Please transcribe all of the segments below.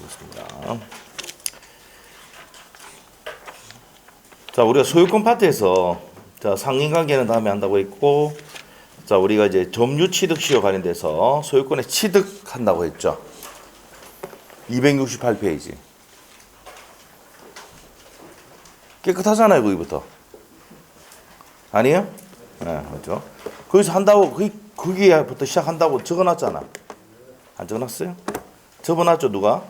보겠습니다. 자, 우리가 소유권 파트에서 자, 상인관계는 다음에 한다고 했고, 자, 우리가 이제 점유 취득 시효 관련돼서 소유권의 취득한다고 했죠. 268페이지. 깨끗하잖아요, 거기부터. 아니에요? 네, 맞죠. 거기서 한다고, 거기부터 시작한다고 적어놨잖아. 안 적어놨어요? 적어놨죠, 누가?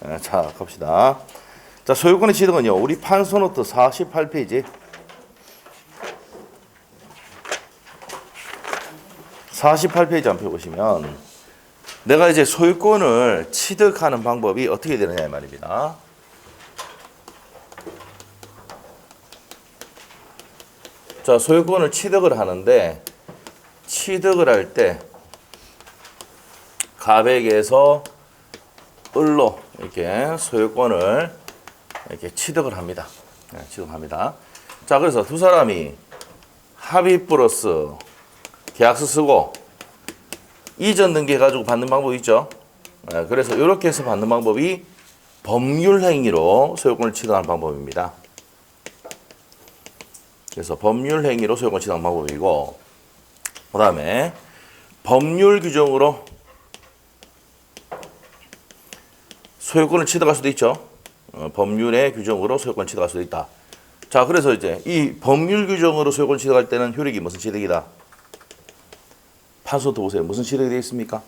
네, 자, 갑시다. 자, 소유권의 취득은요, 우리 판소노트 48페이지. 48페이지 한번 펴보시면, 내가 이제 소유권을 취득하는 방법이 어떻게 되느냐, 이 말입니다. 자, 소유권을 취득을 하는데, 취득을 할 때, 가백에서 을로 이렇게 소유권을 이렇게 취득을 합니다. 네, 취득합니다. 자, 그래서 두 사람이 합의 플러스 계약서 쓰고 이전 등기해 가지고 받는 방법이 있죠. 네, 그래서 이렇게 해서 받는 방법이 법률 행위로 소유권을 취득하는 방법입니다. 그래서 법률 행위로 소유권 취득하는 방법이고, 그 다음에 법률 규정으로 소유권을 취득할 수도 있죠. 법률의 규정으로 소유권 취득할 수도 있다. 자, 그래서 이제 이 법률 규정으로 소유권 취득할 때는 효력이 무슨 취득이다? 판소도 보세요. 무슨 취득이 되어 있습니까?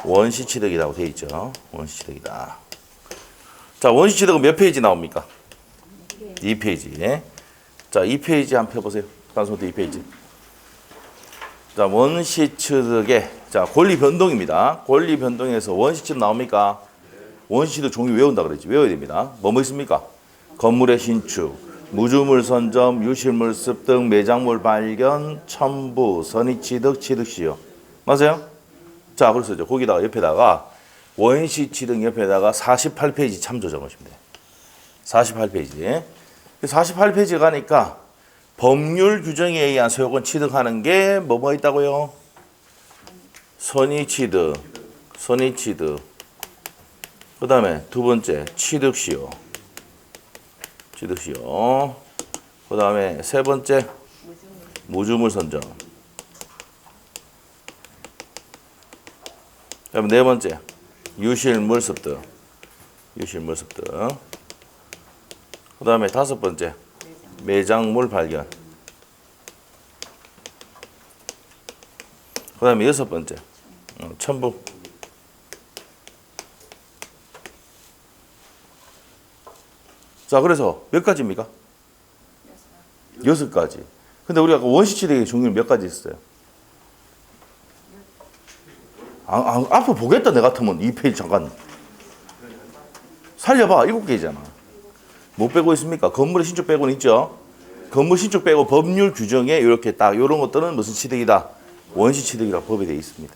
원시 취득이라고 되어 있죠. 원시 취득이다. 자, 원시 취득은 몇 페이지 나옵니까? 2페이지. 자, 2페이지 한번 펴보세요. 판소도 2페이지. 자, 원시 취득의 자, 권리 변동입니다. 권리 변동에서 원시 취득 나옵니까? 원시 취득 종류 외운다 그랬지. 외워야 됩니다. 뭐 있습니까? 건물의 신축, 무주물 선점, 유실물 습득, 매장물 발견, 첨부, 선의 취득, 취득 시효. 맞아요? 자, 그래서 이제 거기다가 옆에다가 원시 취득 옆에다가 48페이지 참조 적으시면 돼요. 48페이지. 48페이지 가니까 법률 규정에 의한 소유권 취득하는 게 뭐뭐 있다고요? 선의 취득, 선의 취득. 그 다음에 두 번째 취득 시효, 취득 시효. 그 다음에 세 번째 무주물 선점. 그 다음에 네 번째 유실물 습득, 유실물 습득. 그 다음에 다섯 번째 매장물 발견. 그 다음에 여섯 번째 첨부. 자, 그래서 몇 가지입니까? 6가지. 근데 우리가 원시 취득의 종류는 몇 가지 있어요? 앞으로 보겠다, 내 같으면. 2페이지 잠깐. 살려봐, 7개잖아. 못 빼고 있습니까? 건물의 신축 빼고는 있죠? 건물 신축 빼고 법률 규정에 이렇게 딱, 이런 것들은 무슨 취득이다? 원시 취득이라고 법에 되어 있습니다.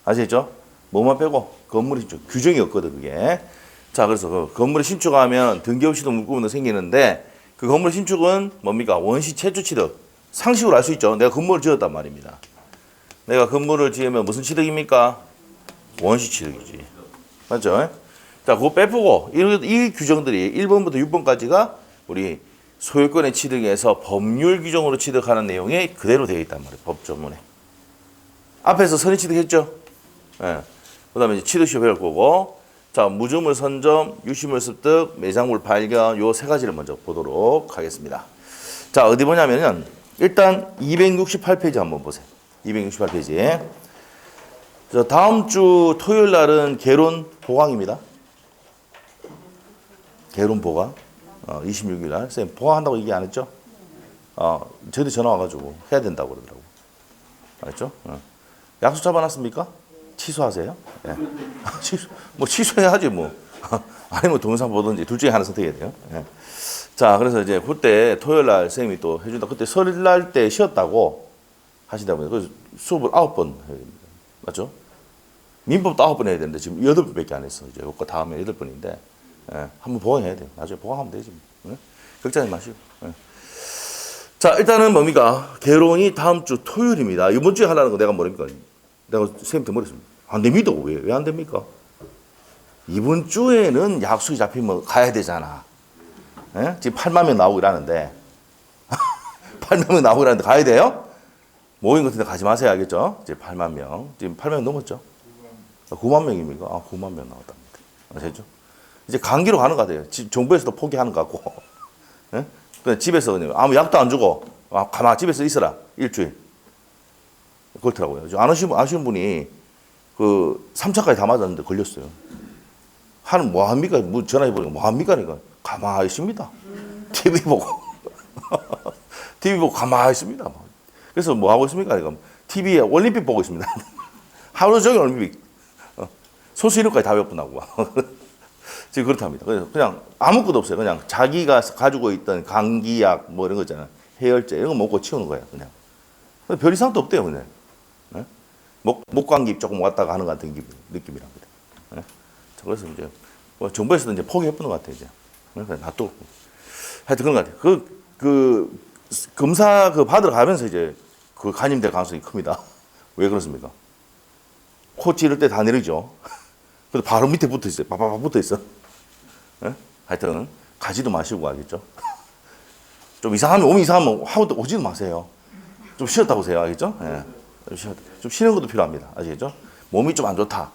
아시겠죠? 뭐만 빼고? 건물 신축. 규정이 없거든, 그게. 자, 그래서 그 건물을 신축하면 등기 없이도 물권도 생기는데, 그 건물 신축은 뭡니까? 원시 최초 취득. 상식으로 알 수 있죠. 내가 건물을 지었단 말입니다. 내가 건물을 지으면 무슨 취득입니까? 원시 취득이지. 맞죠? 자, 그거 빼보고, 이 규정들이 1번부터 6번까지가 우리 소유권의 취득에서 법률 규정으로 취득하는 내용이 그대로 되어 있단 말이에요. 법조문에. 앞에서 선의 취득했죠? 예. 그 다음에 취득시효 배울 거고, 자, 무주물 선점, 유실물 습득, 매장물 발견, 요 세 가지를 먼저 보도록 하겠습니다. 자, 어디 보냐면은, 일단 268페이지 한번 보세요. 268페이지. 자, 다음 주 토요일 날은 개론 보강입니다. 개론 보강. 26일 날. 선생님, 보강한다고 얘기 안 했죠? 저희도 전화 와가지고 해야 된다고 그러더라고. 알았죠? 약속 잡아놨습니까? 취소하세요? 네. 취소해야지 뭐. 아니면 동영상 보든지 둘 중에 하나 선택해야 돼요. 네. 자, 그래서 이제 그때 토요일 날 선생님이 또 해준다. 그때 설날 때 쉬었다고 하시다 보니까 그래서 수업을 9번 해야 됩니다. 맞죠? 민법도 9번 해야 되는데 지금 8번밖에 안 했어. 이제 그거 다음에 8번인데 한번 보강해야 돼요. 나중에 보강하면 되지. 네? 걱정하지 마시고. 네. 자, 일단은 뭡니까? 개론이 다음 주 토요일입니다. 이번 주에 하라는 거 내가 모릅니까? 내가 선생님한테 물었습니다. 안 됩니다. 왜 안 됩니까? 이번 주에는 약속이 잡히면 가야 되잖아. 예? 지금 8만 명 나오고 이러는데 8만 명 나오고 이러는데 가야 돼요? 모임 같은 데 가지 마세요. 알겠죠? 이제 8만 명. 지금 8만 명 넘었죠? 9만 명입니까? 9만 명 나왔답니다. 아시죠? 이제 감기로 가는 거 같아요. 정부에서도 포기하는 거 같고. 예? 그냥 집에서 그냥 아무 약도 안 주고 가만 집에서 있어라. 일주일. 그렇더라고요. 아시는 분이 그 3차까지 다 맞았는데 걸렸어요. 하는 뭐 합니까? 뭐 전화해보니까 뭐 합니까? 그러니까 가만히 있습니다. TV 보고. TV 보고 가만히 있습니다. 그래서 뭐 하고 있습니까? 그러니까 TV에 올림픽 보고 있습니다. 하루 종일 올림픽. 소수이력까지 다 외웠구나고. 지금 그렇답니다. 그래서 그냥 아무것도 없어요. 그냥 자기가 가지고 있던 감기약 뭐 이런 거 있잖아요. 해열제 이런 거 먹고 치우는 거예요. 그냥. 별 이상도 없대요. 그냥. 네? 목감기 조금 왔다가 하는 것 같은 느낌이랍니다. 네? 그래서 이제 뭐 정부에서도 이제 포기해보는 것 같아요. 이제. 그냥 놔두고. 하여튼 그런 것 같아요. 그 검사 받으러 가면서 이제 그 간염될 가능성이 큽니다. 왜 그렇습니까? 코 찌를 때 다 내리죠. 근데 바로 밑에 붙어 있어요. 바바바 붙어 있어. 네? 하여튼 가지도 마시고 알겠죠? 좀 이상하면 몸이 이상하면 하고 오지도 마세요. 좀 쉬었다 오세요. 알겠죠? 네. 좀 쉬는 것도 필요합니다. 아시겠죠? 몸이 좀 안 좋다.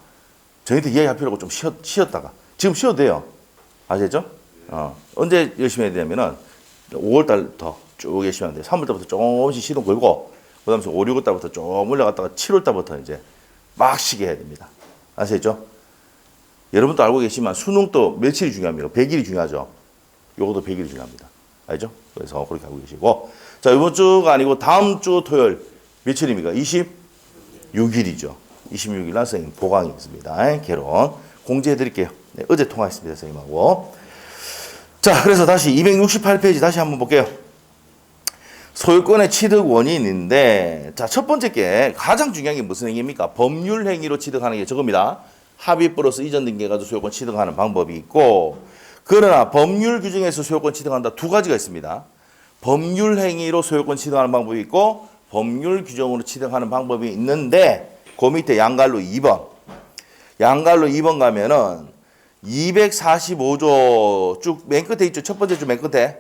저희한테 이야기할 필요 없고 좀 쉬었다가 지금 쉬어도 돼요. 아시겠죠? 언제 열심히 해야 되냐면은 5월달부터 쭉 열심히 하는데 3월달부터 조금씩 시동 걸고 그다음에 5, 6월달부터 좀 올라갔다가 7월달부터 이제 막 쉬게 해야 됩니다. 아시겠죠? 여러분도 알고 계시지만 수능도 며칠이 중요합니다. 100일이 중요하죠. 요것도 100일이 중요합니다. 알죠? 그래서 그렇게 알고 계시고 자 이번 주가 아니고 다음 주 토요일 며칠입니까? 26일이죠. 26일 날 선생님 보강이 있습니다. 개론 공지해 드릴게요. 네, 어제 통화했습니다. 선생님하고. 자 그래서 다시 268페이지 다시 한번 볼게요. 소유권의 취득 원인인데 자 첫 번째 게 가장 중요한 게 무슨 행위입니까? 법률 행위로 취득하는 게 저겁니다. 합의 플러스 이전 등기해 가지고 소유권 취득하는 방법이 있고 그러나 법률 규정에서 소유권 취득한다 두 가지가 있습니다. 법률 행위로 소유권 취득하는 방법이 있고 법률 규정으로 취득하는 방법이 있는데 그 밑에 양갈로 2번 양갈로 2번 가면은 245조 쭉 맨 끝에 있죠. 첫 번째 줄 맨 끝에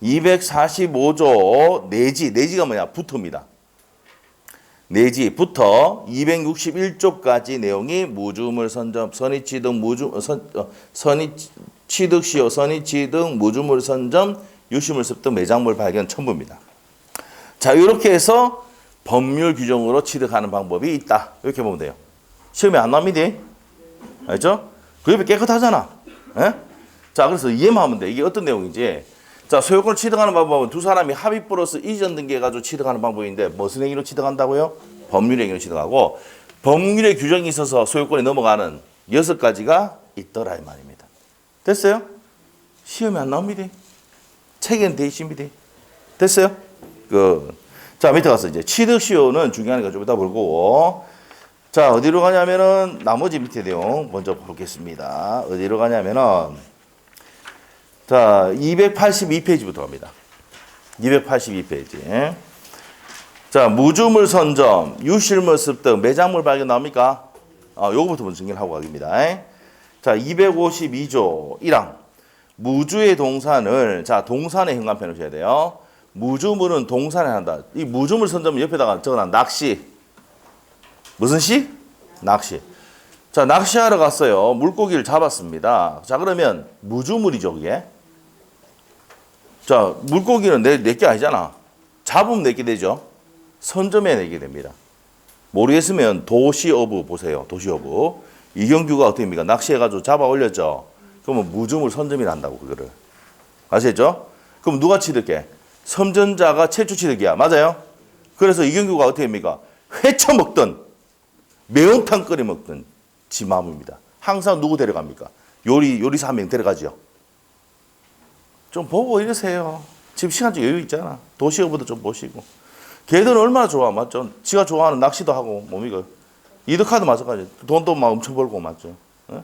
245조 내지가 뭐냐? 부터입니다. 내지부터 261조까지 내용이 무주물 선점, 선의취득, 선의취득시효, 선의취득, 무주물 선점, 유실물 습득, 매장물 발견 첨부입니다. 자, 이렇게 해서 법률 규정으로 취득하는 방법이 있다. 이렇게 보면 돼요. 시험에 안 나옵니다. 알죠? 그 옆에 깨끗하잖아. 에? 자, 그래서 이해만 하면 돼. 이게 어떤 내용인지. 자, 소유권을 취득하는 방법은 두 사람이 합의 플러스 이전 등기해가지고 취득하는 방법인데 무슨 행위로 취득한다고요? 법률 행위로 취득하고 법률의 규정이 있어서 소유권이 넘어가는 6가지가 있더라 이 말입니다. 됐어요? 시험에 안 나옵니다. 책에는 돼 있습니다. 됐어요? 자, 밑에 가서 이제 취득시효는 중요하니까 좀 이따 볼 거고. 자, 어디로 가냐면은 나머지 밑에 내용 먼저 보겠습니다. 어디로 가냐면은 자, 282페이지부터 갑니다. 282페이지. 자, 무주물 선점, 유실물 습득, 매장물 발견 나옵니까? 요거부터 먼저 정리하고 가겠습니다. 자, 252조 1항. 무주의 동산을, 자, 동산의 현관편을 줘야 돼요. 무주물은 동산에 한다. 이 무주물 선점 옆에다가 적어놔. 낚시. 무슨 시? 낚시. 자, 낚시하러 갔어요. 물고기를 잡았습니다. 자, 그러면 무주물이죠, 그게. 자, 물고기는 내게 아니잖아. 잡으면 내게 되죠. 선점에 내게 됩니다. 모르겠으면 도시어부 보세요. 도시어부. 이경규가 어떻게 합니까? 낚시해가지고 잡아 올렸죠. 그러면 무주물 선점이 난다고 그거를. 아시겠죠? 그럼 누가 취득해? 선전자가 최초 취득이야. 맞아요? 그래서 이경규가 어떻게 합니까? 회쳐 먹든 매운탕 끓여 먹든 지 마음입니다. 항상 누구 데려갑니까? 요리사 한 명 데려가죠. 좀 보고 이러세요. 지금 시간 좀 여유 있잖아. 도시어부도 좀 보시고. 걔들은 얼마나 좋아, 맞죠? 지가 좋아하는 낚시도 하고, 뭡니까? 이득하도 마찬가지. 돈도 막 엄청 벌고, 맞죠? 예?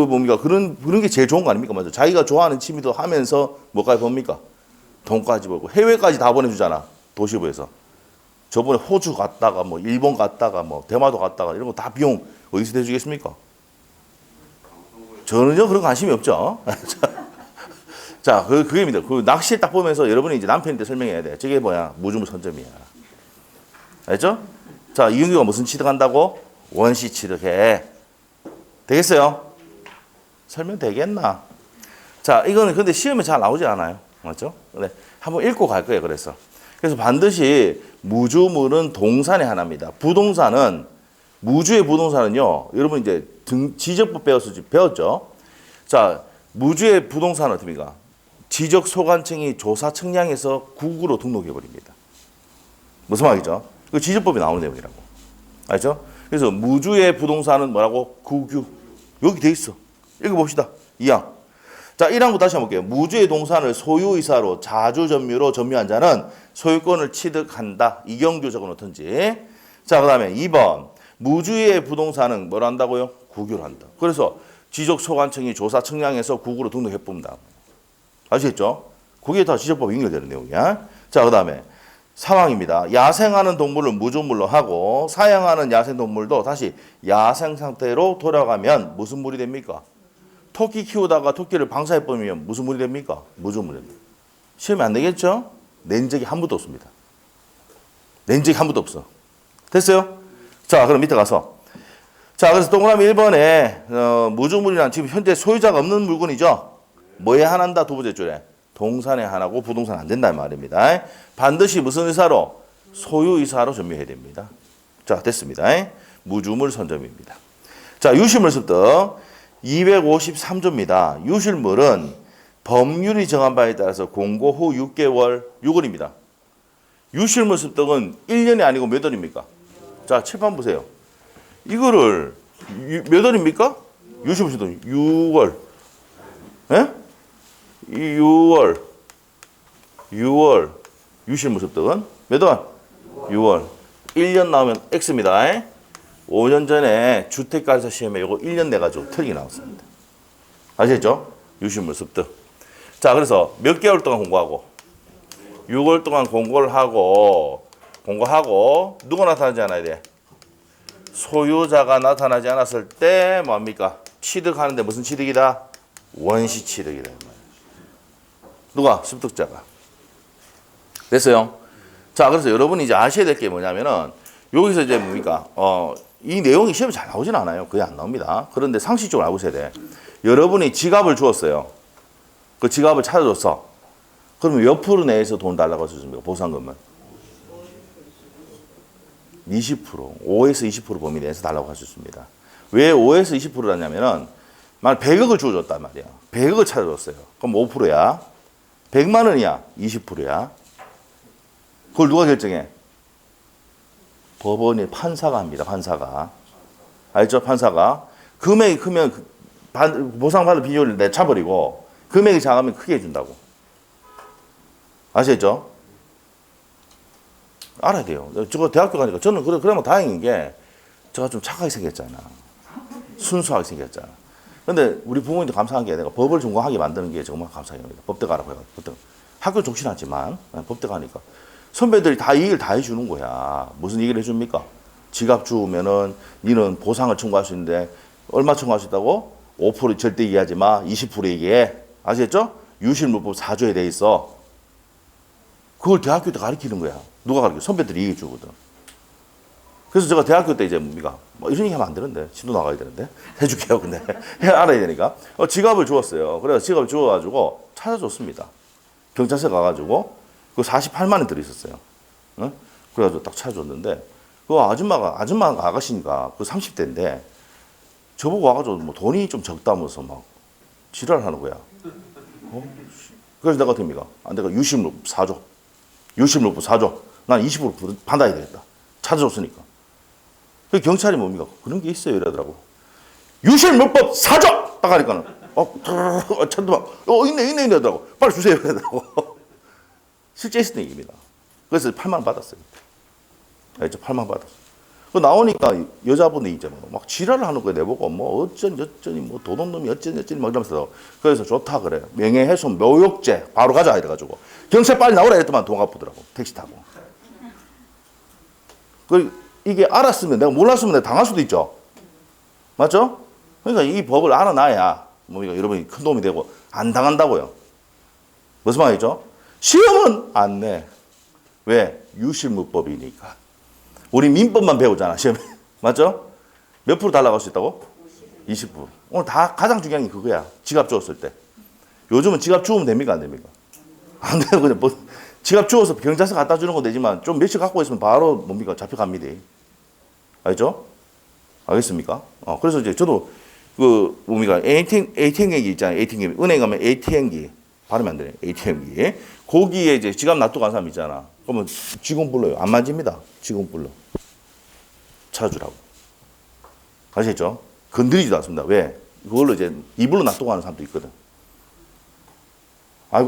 뭡니까? 그런 게 제일 좋은 거 아닙니까? 맞죠? 자기가 좋아하는 취미도 하면서 뭐까지 봅니까? 돈까지 벌고. 해외까지 다 보내주잖아. 도시부에서. 저번에 호주 갔다가 뭐 일본 갔다가 뭐 대마도 갔다가 이런 거 다 비용 어디서 대주겠습니까? 전혀 그런 관심이 없죠. 자, 그게입니다. 그 낚시를 딱 보면서 여러분이 이제 남편한테 설명해야 돼. 저게 뭐야? 무주물 선점이야. 알죠? 자, 이윤규가 무슨 취득한다고? 원시 취득해. 되겠어요? 설명 되겠나? 자, 이거는 근데 시험에 잘 나오지 않아요. 맞죠? 그래. 한번 읽고 갈 거예요. 그래서 반드시 무주물은 동산의 하나입니다. 부동산은, 무주의 부동산은요, 여러분 이제 지적법 배웠죠? 자, 무주의 부동산은 어떻습니까? 지적 소관청이 조사 측량해서 국으로 등록해 버립니다. 무슨 말이죠? 그 지적법에 나오는 내용이라고. 알죠? 그래서 무주의 부동산은 뭐라고? 국유. 여기 돼 있어. 읽어봅시다. 2항. 자, 1항부터 다시 한번 볼게요. 무주의 동산을 소유이사로 자주점유로 점유한 자는 소유권을 취득한다. 이경규 적어놓든지. 자, 그 다음에 2번. 무주의 부동산은 뭘 한다고요? 국유를 한다. 그래서 지적소관청이 조사 측량해서 국으로 등록해 봅니다. 아시겠죠? 그게 다 지적법 연결되는 내용이야. 자, 그 다음에 3항입니다. 야생하는 동물을 무주물로 하고 사양하는 야생동물도 다시 야생 상태로 돌아가면 무슨 물이 됩니까? 토끼 키우다가 토끼를 방사해버리면 무슨 물이 됩니까? 무주물입니다. 시험에 안 되겠죠? 낸 적이 한 번도 없습니다. 낸 적이 한 번도 없어. 됐어요? 자, 그럼 밑에 가서. 자, 그래서 동그라미 1번에 무주물이란 지금 현재 소유자가 없는 물건이죠? 뭐에 하나인다? 두 번째 줄에. 동산에 하나고 부동산 안 된다는 말입니다. 반드시 무슨 의사로? 소유의사로 점유해야 됩니다. 자, 됐습니다. 무주물 선점입니다. 자, 유실물 습득 253조입니다. 유실물은 법률이 정한 바에 따라서 공고 후 6개월 6월입니다. 유실물 습득은 1년이 아니고 몇 월입니까? 자, 칠판 보세요. 이거를 몇 월입니까? 유실물 습득 6월. 예? 6월 유실물 습득은 몇 월? 6월. 1년 나오면 X입니다. 5년 전에 주택가에서 시험에 이거 1년 내가지고 틀리게 나왔습니다. 아시겠죠? 유실물 습득. 자, 그래서 몇 개월 동안 공고하고 6월 동안 공고하고 누가 나타나지 않아야 돼? 소유자가 나타나지 않았을 때 뭡니까? 취득하는데 무슨 취득이다? 원시 취득이다. 누가? 습득자가. 됐어요? 자, 그래서 여러분이 이제 아셔야 될 게 뭐냐면은 여기서 이제 뭡니까? 이 내용이 시험에 잘 나오진 않아요. 거의 안 나옵니다. 그런데 상식적으로 알고 있어야 돼. 여러분이 지갑을 주었어요. 그 지갑을 찾아줬어. 그러면 몇 프로 내에서 돈 달라고 하셨습니까? 보상금은? 20%. 5에서 20% 범위 내에서 달라고 하셨습니다. 왜 5에서 20%냐면은 만약 100억을 주어줬단 말이야. 100억을 찾아줬어요. 그럼 5%야. 100만 원이야. 20%야. 그걸 누가 결정해? 법원이 판사가 합니다. 판사가. 알죠? 판사가. 금액이 크면 보상받을 비율을 내차버리고 금액이 작으면 크게 해준다고. 아시겠죠? 알아야 돼요. 저 대학교 가니까 저는 그러면 다행인 게 제가 좀 착하게 생겼잖아. 순수하게 생겼잖아. 근데 우리 부모님도 감사한 게 내가 법을 전공하게 만드는 게 정말 감사해요. 법대 가라고 해가지고. 학교 좋진 않지만 법대 가니까 선배들이 다 이 일 다 해주는 거야. 무슨 얘기를 해줍니까? 지갑 주면은 니는 보상을 청구할 수 있는데 얼마 청구할 수 있다고? 5% 절대 얘기하지 마. 20% 얘기해. 아시겠죠? 유실물법 4조에 돼 있어. 그걸 대학교 때 가르치는 거야. 누가 가르쳐? 선배들이 얘기해 주거든. 그래서 제가 대학교 때 이제 뭡니까? 뭐 이런 얘기 하면 안 되는데. 신도 나가야 되는데. 해줄게요. 근데. 알아야 되니까. 지갑을 주었어요. 그래서 지갑을 주어가지고 찾아줬습니다. 경찰서 가가지고 그 48만 원 들어있었어요. 응? 그래가지고 딱 찾아줬는데 그 아줌마가 아가씨니까 그 30대인데 저보고 와가지고 뭐 돈이 좀 적다면서 막 지랄하는 거야. 그래서 내가 됩니까? 내가 유실물법 4조. 유실물법 4조. 난 20% 받아야 되겠다. 찾아줬으니까. 그 경찰이 뭡니까? 그런 게 있어요. 이러더라고. 유실물법 4조! 딱 하니까는 천도막 있네 이러더라고. 빨리 주세요. 이러더라고. 실제 있었던 얘기입니다. 그래서 8만 원 받았어요. 알죠? 8만 원 받았어요. 그 나오니까 여자분이 이제 막 지랄을 하는 거예요. 내보고 뭐 어쩌니 뭐 도둑놈이 어쩌니 막 이러면서. 그래서 좋다 그래. 명예훼손 모욕죄 바로 가자 이래가지고 경찰 빨리 나오라 했더만 돈 갚으더라고. 택시 타고. 이게 알았으면 내가 몰랐으면 내가 당할 수도 있죠. 맞죠? 그러니까 이 법을 알아놔야 뭐 여러분이 큰 도움이 되고 안 당한다고요. 무슨 말이죠? 시험은 안 내. 왜? 유실무법이니까. 우리 민법만 배우잖아, 시험에. 맞죠? 몇 프로 달라갈 수 있다고? 20%. 오늘 다 가장 중요한 게 그거야. 지갑 주웠을 때. 요즘은 지갑 주우면 됩니까? 안 됩니까? 안 돼요. 그냥 뭐 지갑 주워서 경찰서 갖다 주는 건 되지만 좀 며칠 갖고 있으면 바로 뭡니까? 잡혀갑니다. 알죠? 알겠습니까? 그래서 이제 저도 그 뭡니까? ATM기 있잖아요. ATM기. 은행 가면 ATM기. 발음이 안 되네. ATM기. 거기에 이제 지갑 놔두고 간 사람 있잖아. 그러면 직원 불러요. 안 만집니다. 직원 불러. 찾아주라고. 아시겠죠? 건드리지도 않습니다. 왜? 그걸로 이제 이불로 놔두고 가는 사람도 있거든.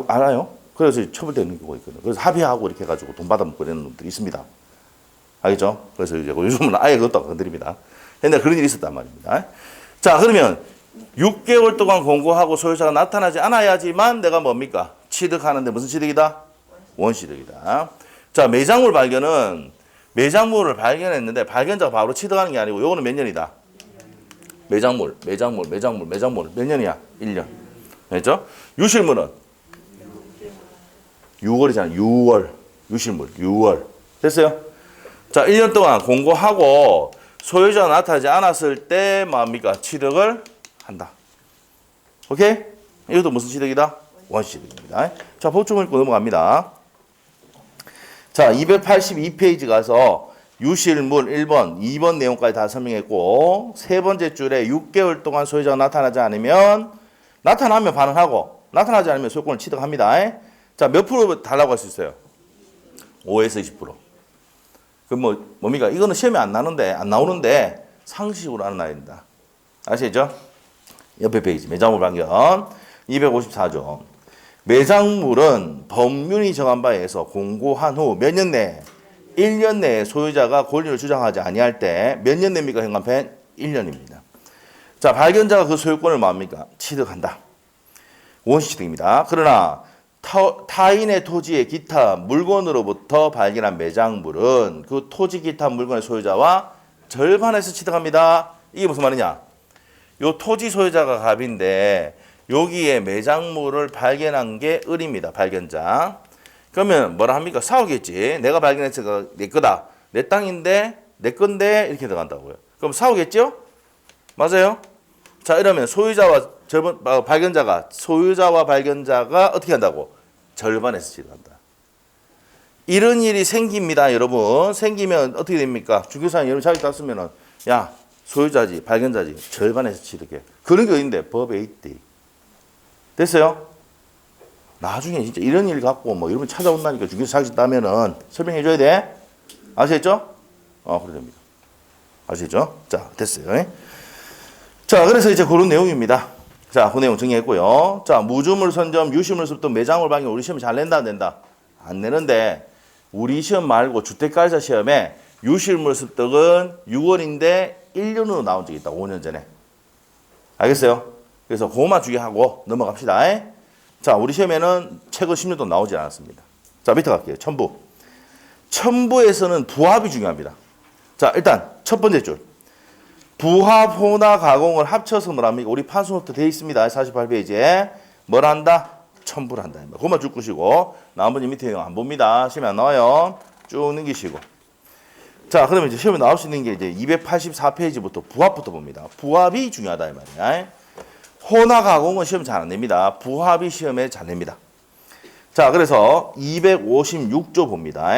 알아요? 그래서 처벌되는 경우가 있거든. 그래서 합의하고 이렇게 해가지고 돈 받아먹고 이런 놈들이 있습니다. 알겠죠? 그래서 이제 요즘은 아예 그것도 건드립니다. 옛날에 그런 일이 있었단 말입니다. 자, 그러면 6개월 동안 공고하고 소유자가 나타나지 않아야지만 내가 뭡니까? 취득하는데 무슨 취득이다? 원취득이다. 자, 매장물 발견은 매장물을 발견했는데 발견자가 바로 취득하는 게 아니고 요거는 몇 년이다? 매장물 몇 년이야? 1년. 알겠죠? 유실물은 6월이잖아. 6월. 유실물 6월. 됐어요? 자, 1년 동안 공고하고 소유자가 나타나지 않았을 때 뭡니까? 취득을 한다. 오케이? 이것도 무슨 취득이다? 원취득입니다. 자, 법조문 읽고 넘어갑니다. 자, 282페이지 가서 유실물 1번, 2번 내용까지 다 설명했고 세 번째 줄에 6개월 동안 소유자가 나타나지 않으면 나타나면 반환하고 나타나지 않으면 소유권을 취득합니다. 자, 몇 프로 달라고 할 수 있어요? 5에서 20%. 그럼 뭡니까? 이거는 시험에 안 나오는데 상식으로 알아놔야 된다. 아시겠죠? 옆에 페이지 매장물 발견 254조. 매장물은 법률이 정한 바에 의해서 공고한 후 몇 년 내에 1년 내에 소유자가 권리를 주장하지 아니할 때 몇 년 내입니까? 현관펜 1년입니다. 자, 발견자가 그 소유권을 뭡니까? 취득한다. 원시취득입니다. 그러나 타인의 토지의 기타 물건으로부터 발견한 매장물은 그 토지 기타 물건의 소유자와 절반에서 취득합니다. 이게 무슨 말이냐? 요 토지 소유자가 갑인데 여기에 매장물을 발견한 게 을입니다. 발견자. 그러면 뭐라 합니까? 싸우겠지. 내가 발견했으니까 내 거다. 내 땅인데 내 건데 이렇게 들어간다고요. 그럼 싸우겠죠? 맞아요? 자, 이러면 소유자와 발견자가 어떻게 한다고? 절반에서 취득한다. 이런 일이 생깁니다, 여러분. 생기면 어떻게 됩니까? 중개사님 여러분 자격 땄으면은 야, 소유자지, 발견자지, 절반에서 취득해. 그런 게 어딘데? 법에 있대. 됐어요? 나중에 진짜 이런 일 갖고 뭐 여러분 찾아온다니까 중개사 자격 따면은 설명해 줘야 돼. 아시겠죠? 그래 됩니다. 아시겠죠? 자, 됐어요. 자, 그래서 이제 그런 내용입니다. 자, 그 내용 정리했고요. 자, 무주물 선점, 유실물 습득, 매장물 발견 우리 시험 잘 낸다 안 낸다? 안 내는데 우리 시험 말고 주택가이사 시험에 유실물 습득은 6월인데 1년으로 나온 적이 있다. 5년 전에. 알겠어요? 그래서 그것만 주의하고 넘어갑시다. 자, 우리 시험에는 최근 10년도 나오지 않았습니다. 자, 밑에 갈게요. 첨부. 첨부에서는 부합이 중요합니다. 자, 일단 첫 번째 줄. 부합, 혼합, 가공을 합쳐서 뭐랍니까? 우리 판수노트 되어 있습니다. 48페이지에. 뭘 한다? 첨부를 한다. 그것만 줄 것이고 나머지 밑에 내용 안 봅니다. 시험에 안 나와요. 쭉 넘기시고. 자, 그러면 이제 시험에 나올 수 있는 게 이제 284페이지부터 부합부터 봅니다. 부합이 중요하다 이 말이야. 혼합, 가공은 시험 잘 안 냅니다. 부합이 시험에 잘 냅니다. 자, 그래서 256조 봅니다.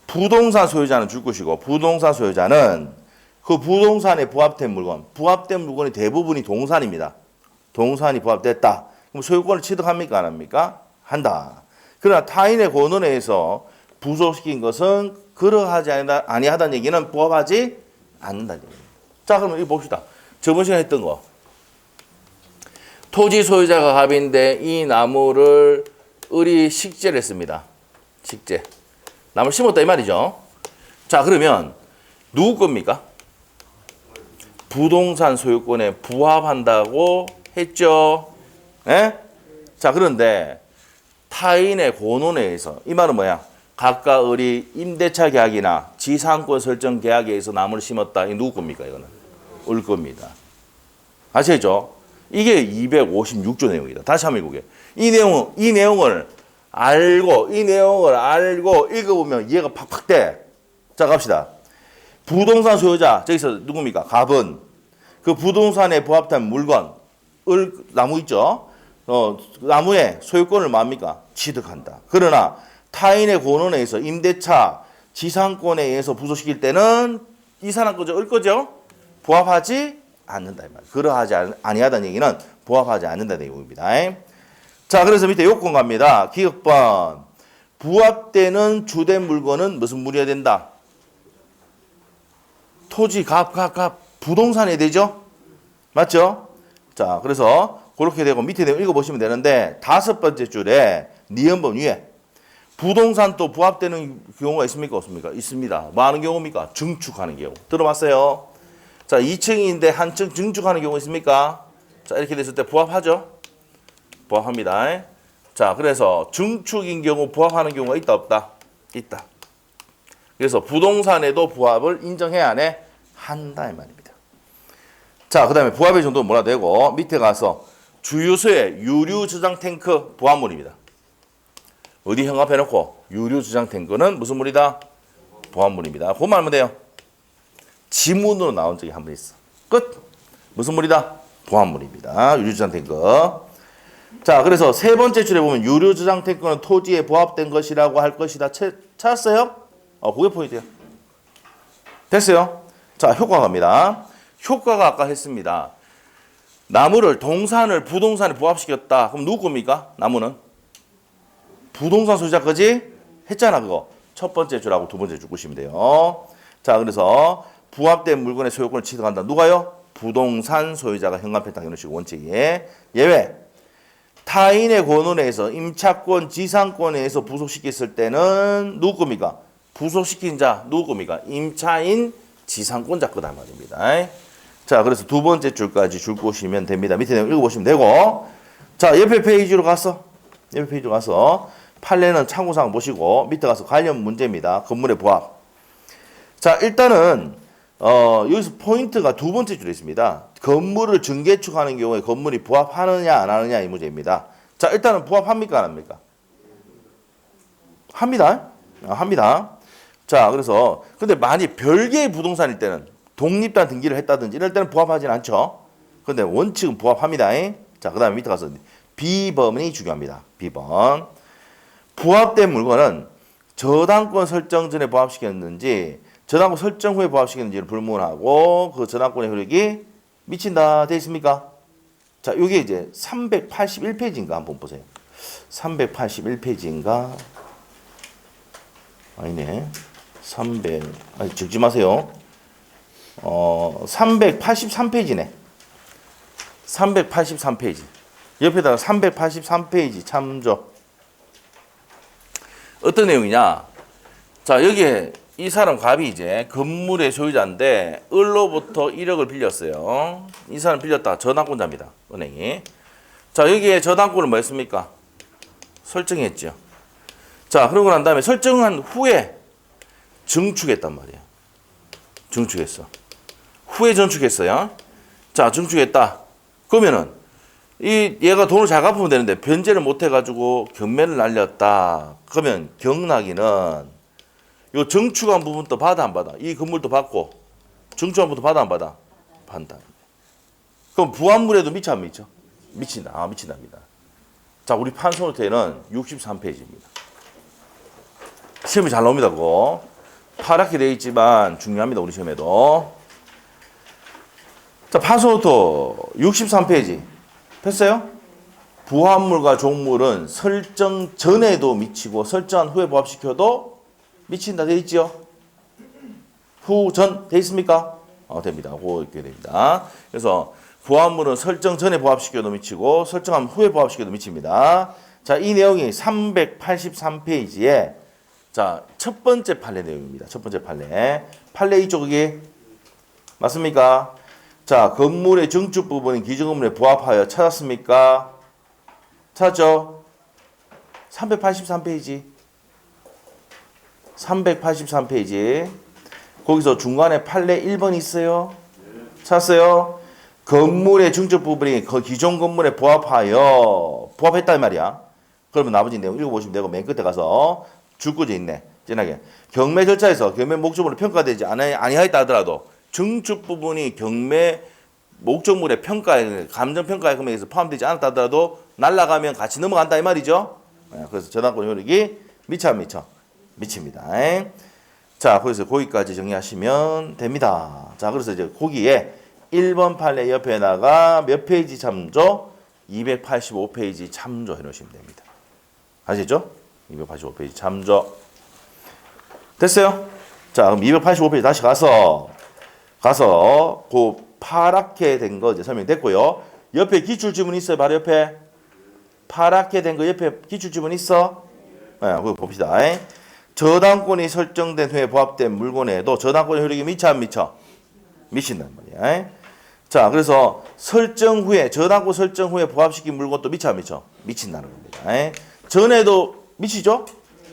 부동산 소유자는 줄 것이고 부동산 소유자는 그 부동산에 부합된 물건, 부합된 물건이 대부분이 동산입니다. 동산이 부합됐다. 그럼 소유권을 취득합니까? 안 합니까? 한다. 그러나 타인의 권한에 의해서 부속시킨 것은 그러하지 아니하다는 얘기는 부합하지 않는다는 얘기입니다. 자, 그러면 이거 봅시다. 저번 시간에 했던 거. 토지 소유자가 갑인데 이 나무를 을이 식재를 했습니다. 식재. 나무를 심었다 이 말이죠. 자, 그러면 누구 겁니까? 부동산 소유권에 부합한다고 했죠. 예? 자, 그런데 타인의 권한에 의해서 이 말은 뭐야? 각각의 임대차 계약이나 지상권 설정 계약에 의해서 나무를 심었다. 이 누구 겁니까? 이거는 을 겁니다. 아시죠? 이게 256조 내용이다. 다시 한번 읽어볼게요. 이 내용을 알고 읽어보면 이해가 팍팍 돼. 자, 갑시다. 부동산 소유자, 저기서 누굽니까? 갑은 그 부동산에 부합한 물건, 나무 있죠? 나무의 소유권을 뭡니까? 취득한다. 그러나 타인의 권한에 의해서 임대차, 지상권에 의해서 부속시킬 때는 이 사람 거죠? 을 거죠? 부합하지 않는다. 그러하지 아니하다는 얘기는 부합하지 않는다는 내용입니다. 자, 그래서 밑에 요건 갑니다. 기억번. 부합되는 주된 물건은 무슨 물이어야 된다? 토지, 갑. 부동산이 되죠? 맞죠? 자, 그래서 그렇게 되고 밑에 내용 읽어보시면 되는데 5번째 줄에 니은번 위에 부동산 또 부합되는 경우가 있습니까? 없습니까? 있습니다. 뭐 하는 경우입니까? 증축하는 경우. 들어봤어요? 자, 2층인데 한 층 증축하는 경우 있습니까? 자, 이렇게 됐을 때 부합하죠? 부합합니다. 자, 그래서 증축인 경우 부합하는 경우가 있다, 없다? 있다. 그래서 부동산에도 부합을 인정해야 안 해? 한다, 이 말입니다. 자, 그 다음에 부합의 정도는 뭐라 되고, 밑에 가서 주유소에 유류 저장 탱크 부합물입니다. 어디 형합해놓고 유류 저장 탱크는 무슨 물이다? 부합물입니다. 그것만 하면 돼요. 지문으로 나온 적이 한 번 있어. 끝. 무슨 물이다? 부합물입니다. 유류 저장 탱크. 자, 그래서 세 번째 줄에 보면 유류 저장 탱크는 토지에 부합된 것이라고 할 것이다. 찾았어요? 그게 포인트예요. 됐어요? 자, 효과 갑니다. 효과가 아까 했습니다. 나무를 동산을 부동산에 부합시켰다. 그럼 누구 겁니까? 나무는? 부동산 소유자 거지? 했잖아, 그거. 첫 번째 줄하고 두 번째 줄 보시면 돼요. 자, 그래서 부합된 물건의 소유권을 취득한다. 누가요? 부동산 소유자가 현관패 이런 식으로 원칙에 예외. 타인의 권한에 의해서 임차권, 지상권에 의해서 부속시켰을 때는 누구 겁니까? 부속시킨 자 누구 겁니까? 임차인 지상권자 거다 말입니다. 자, 그래서 두 번째 줄까지 줄 보시면 됩니다. 밑에 내용 읽어보시면 되고, 자, 옆에 페이지로 가서 판례는 참고사항 보시고 밑에 가서 관련 문제입니다. 건물의 부합. 자, 일단은 여기서 포인트가 두 번째 줄에 있습니다. 건물을 증개축하는 경우에 건물이 부합하느냐 안 하느냐 이 문제입니다. 자, 일단은 부합합니까 안 합니까? 합니다. 합니다. 자, 그래서 근데 만약 별개의 부동산일 때는 독립단 등기를 했다든지 이럴 때는 부합하진 않죠. 근데 원칙은 부합합니다. 자, 그 다음에 밑에 가서 B번이 중요합니다. B번. 부합된 물건은 저당권 설정 전에 부합시켰는지 저당권 설정 후에 부합시켰는지를 불문하고 그 저당권의 효력이 미친다 돼 있습니까? 자, 이게 이제 381페이지인가 한번 보세요. 381페이지인가? 아니네. 적지 마세요. 383페이지네. 383페이지. 옆에다가 383페이지 참조. 어떤 내용이냐? 자, 여기에 이 사람 갑이 이제 건물의 소유자인데 을로부터 1억을 빌렸어요. 이 사람 빌렸다. 저당권자입니다. 은행이. 자, 여기에 저당권을 뭐 했습니까? 설정했죠. 자, 그러고 난 다음에 설정한 후에 증축했단 말이에요. 증축했어. 후에 증축했어요. 자, 증축했다. 그러면은 얘가 돈을 잘 갚으면 되는데 변제를 못 해가지고 경매를 날렸다. 그러면 경락이는 요 증축한 부분도 받아 안 받아? 이 건물도 받고 증축한 부분도 받아 안 받아? 받는다. 그럼 부합물에도 미쳐 안 미쳐? 미친다. 미친답니다. 자, 우리 판소노트에는 63페이지입니다. 시험이 잘 나옵니다. 그거. 파랗게 되어 있지만 중요합니다. 우리 시험에도. 자, 판소노트 63페이지. 됐어요? 부합물과 종물은 설정 전에도 미치고 설정한 후에 부합시켜도 미친다 돼 있죠? 후, 전 돼 있습니까? 됩니다. 그렇게 됩니다. 그래서 부합물은 설정 전에 부합시켜도 미치고 설정한 후에 부합시켜도 미칩니다. 자, 이 내용이 383페이지에 자, 첫 번째 판례 내용입니다. 첫 번째 판례. 판례 이쪽이 맞습니까? 자, 건물의 증축 부분인 기존건물에 부합하여 찾았습니까? 찾았죠? 383페이지. 383페이지. 거기서 중간에 판례 1번 있어요. 찾았어요? 건물의 중적 부분이 그 기존 건물에 부합했단 말이야. 그러면 나머지 내용 읽어보시면 되고 맨 끝에 가서 줄거지 있네. 진하게. 경매 절차에서 경매 목적물을 평가되지 아니하였다 하더라도 증축 부분이 경매 목적물의 평가에 감정평가의 금액에서 포함되지 않았다 하더라도 날라가면 같이 넘어간다 이 말이죠. 그래서 저당권 효력이 미쳐 안 미쳐? 미칩니다. 자, 그래서 거기까지 정리하시면 됩니다. 자, 그래서 이제 거기에 1번 판례 옆에다가 몇 페이지 참조? 285페이지 참조해 놓으시면 됩니다. 아시죠? 285페이지 참조. 됐어요? 자, 그럼 285페이지 다시 가서 그 파랗게 된 거 이제 설명됐고요. 옆에 기출 지문 있어요? 바로 옆에 파랗게 된 거 옆에 기출 지문 있어? 네, 그거 봅시다. 저당권이 설정된 후에 부합된 물건에도 저당권 효력이 미쳐 안 미쳐? 미친단 말이야. 자, 그래서 저당권 설정 후에 부합시킨 물건도 미쳐 안 미쳐? 미친다는 겁니다. 전에도 미치죠?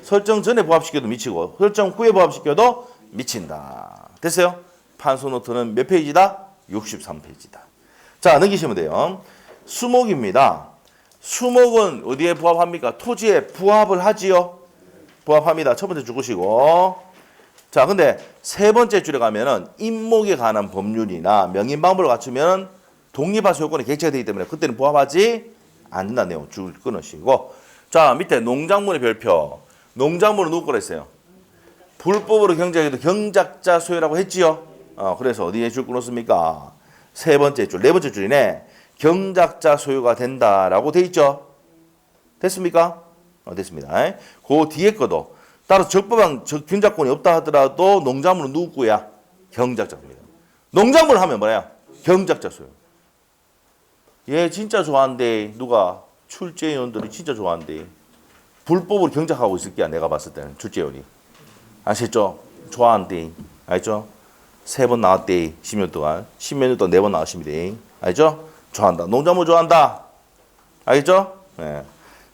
설정 전에 부합시켜도 미치고 설정 후에 부합시켜도 미친다. 됐어요? 판소 노트는 몇 페이지다? 63페이지다. 자, 넘기시면 돼요. 수목입니다. 수목은 어디에 부합합니까? 토지에 부합을 하지요? 부합합니다. 첫 번째 줄 것이고. 자, 근데 세 번째 줄에 가면은 임목에 관한 법률이나 명인방법을 갖추면 독립하수 요건이 객체가 되기 때문에 그때는 부합하지 않는다는 내용 줄 끊으시고. 자, 밑에 농작물의 별표. 농작물은 누구 거라 했어요? 불법으로 경작해도 경작자 소유라고 했지요? 그래서 어디에 줄 끊었습니까? 세 번째 줄, 네 번째 줄이네. 경작자 소유가 된다라고 돼 있죠? 됐습니까? 됐습니다. 그 뒤에 거도 따라서 적법한 경작권이 없다 하더라도 농작물은 누구 거야? 경작자입니다. 농작물 하면 뭐야? 경작자 소유. 얘 진짜 좋아한대. 누가? 출제위원들이 진짜 좋아한대. 불법으로 경작하고 있을 게야. 내가 봤을 때는 출제위원이. 아시죠? 좋아한대. 알죠? 3번 나왔대. 10년 동안. 10몇 년 동안 4번 나왔습니다. 알죠? 좋아한다. 농작물 좋아한다. 알겠죠? 네.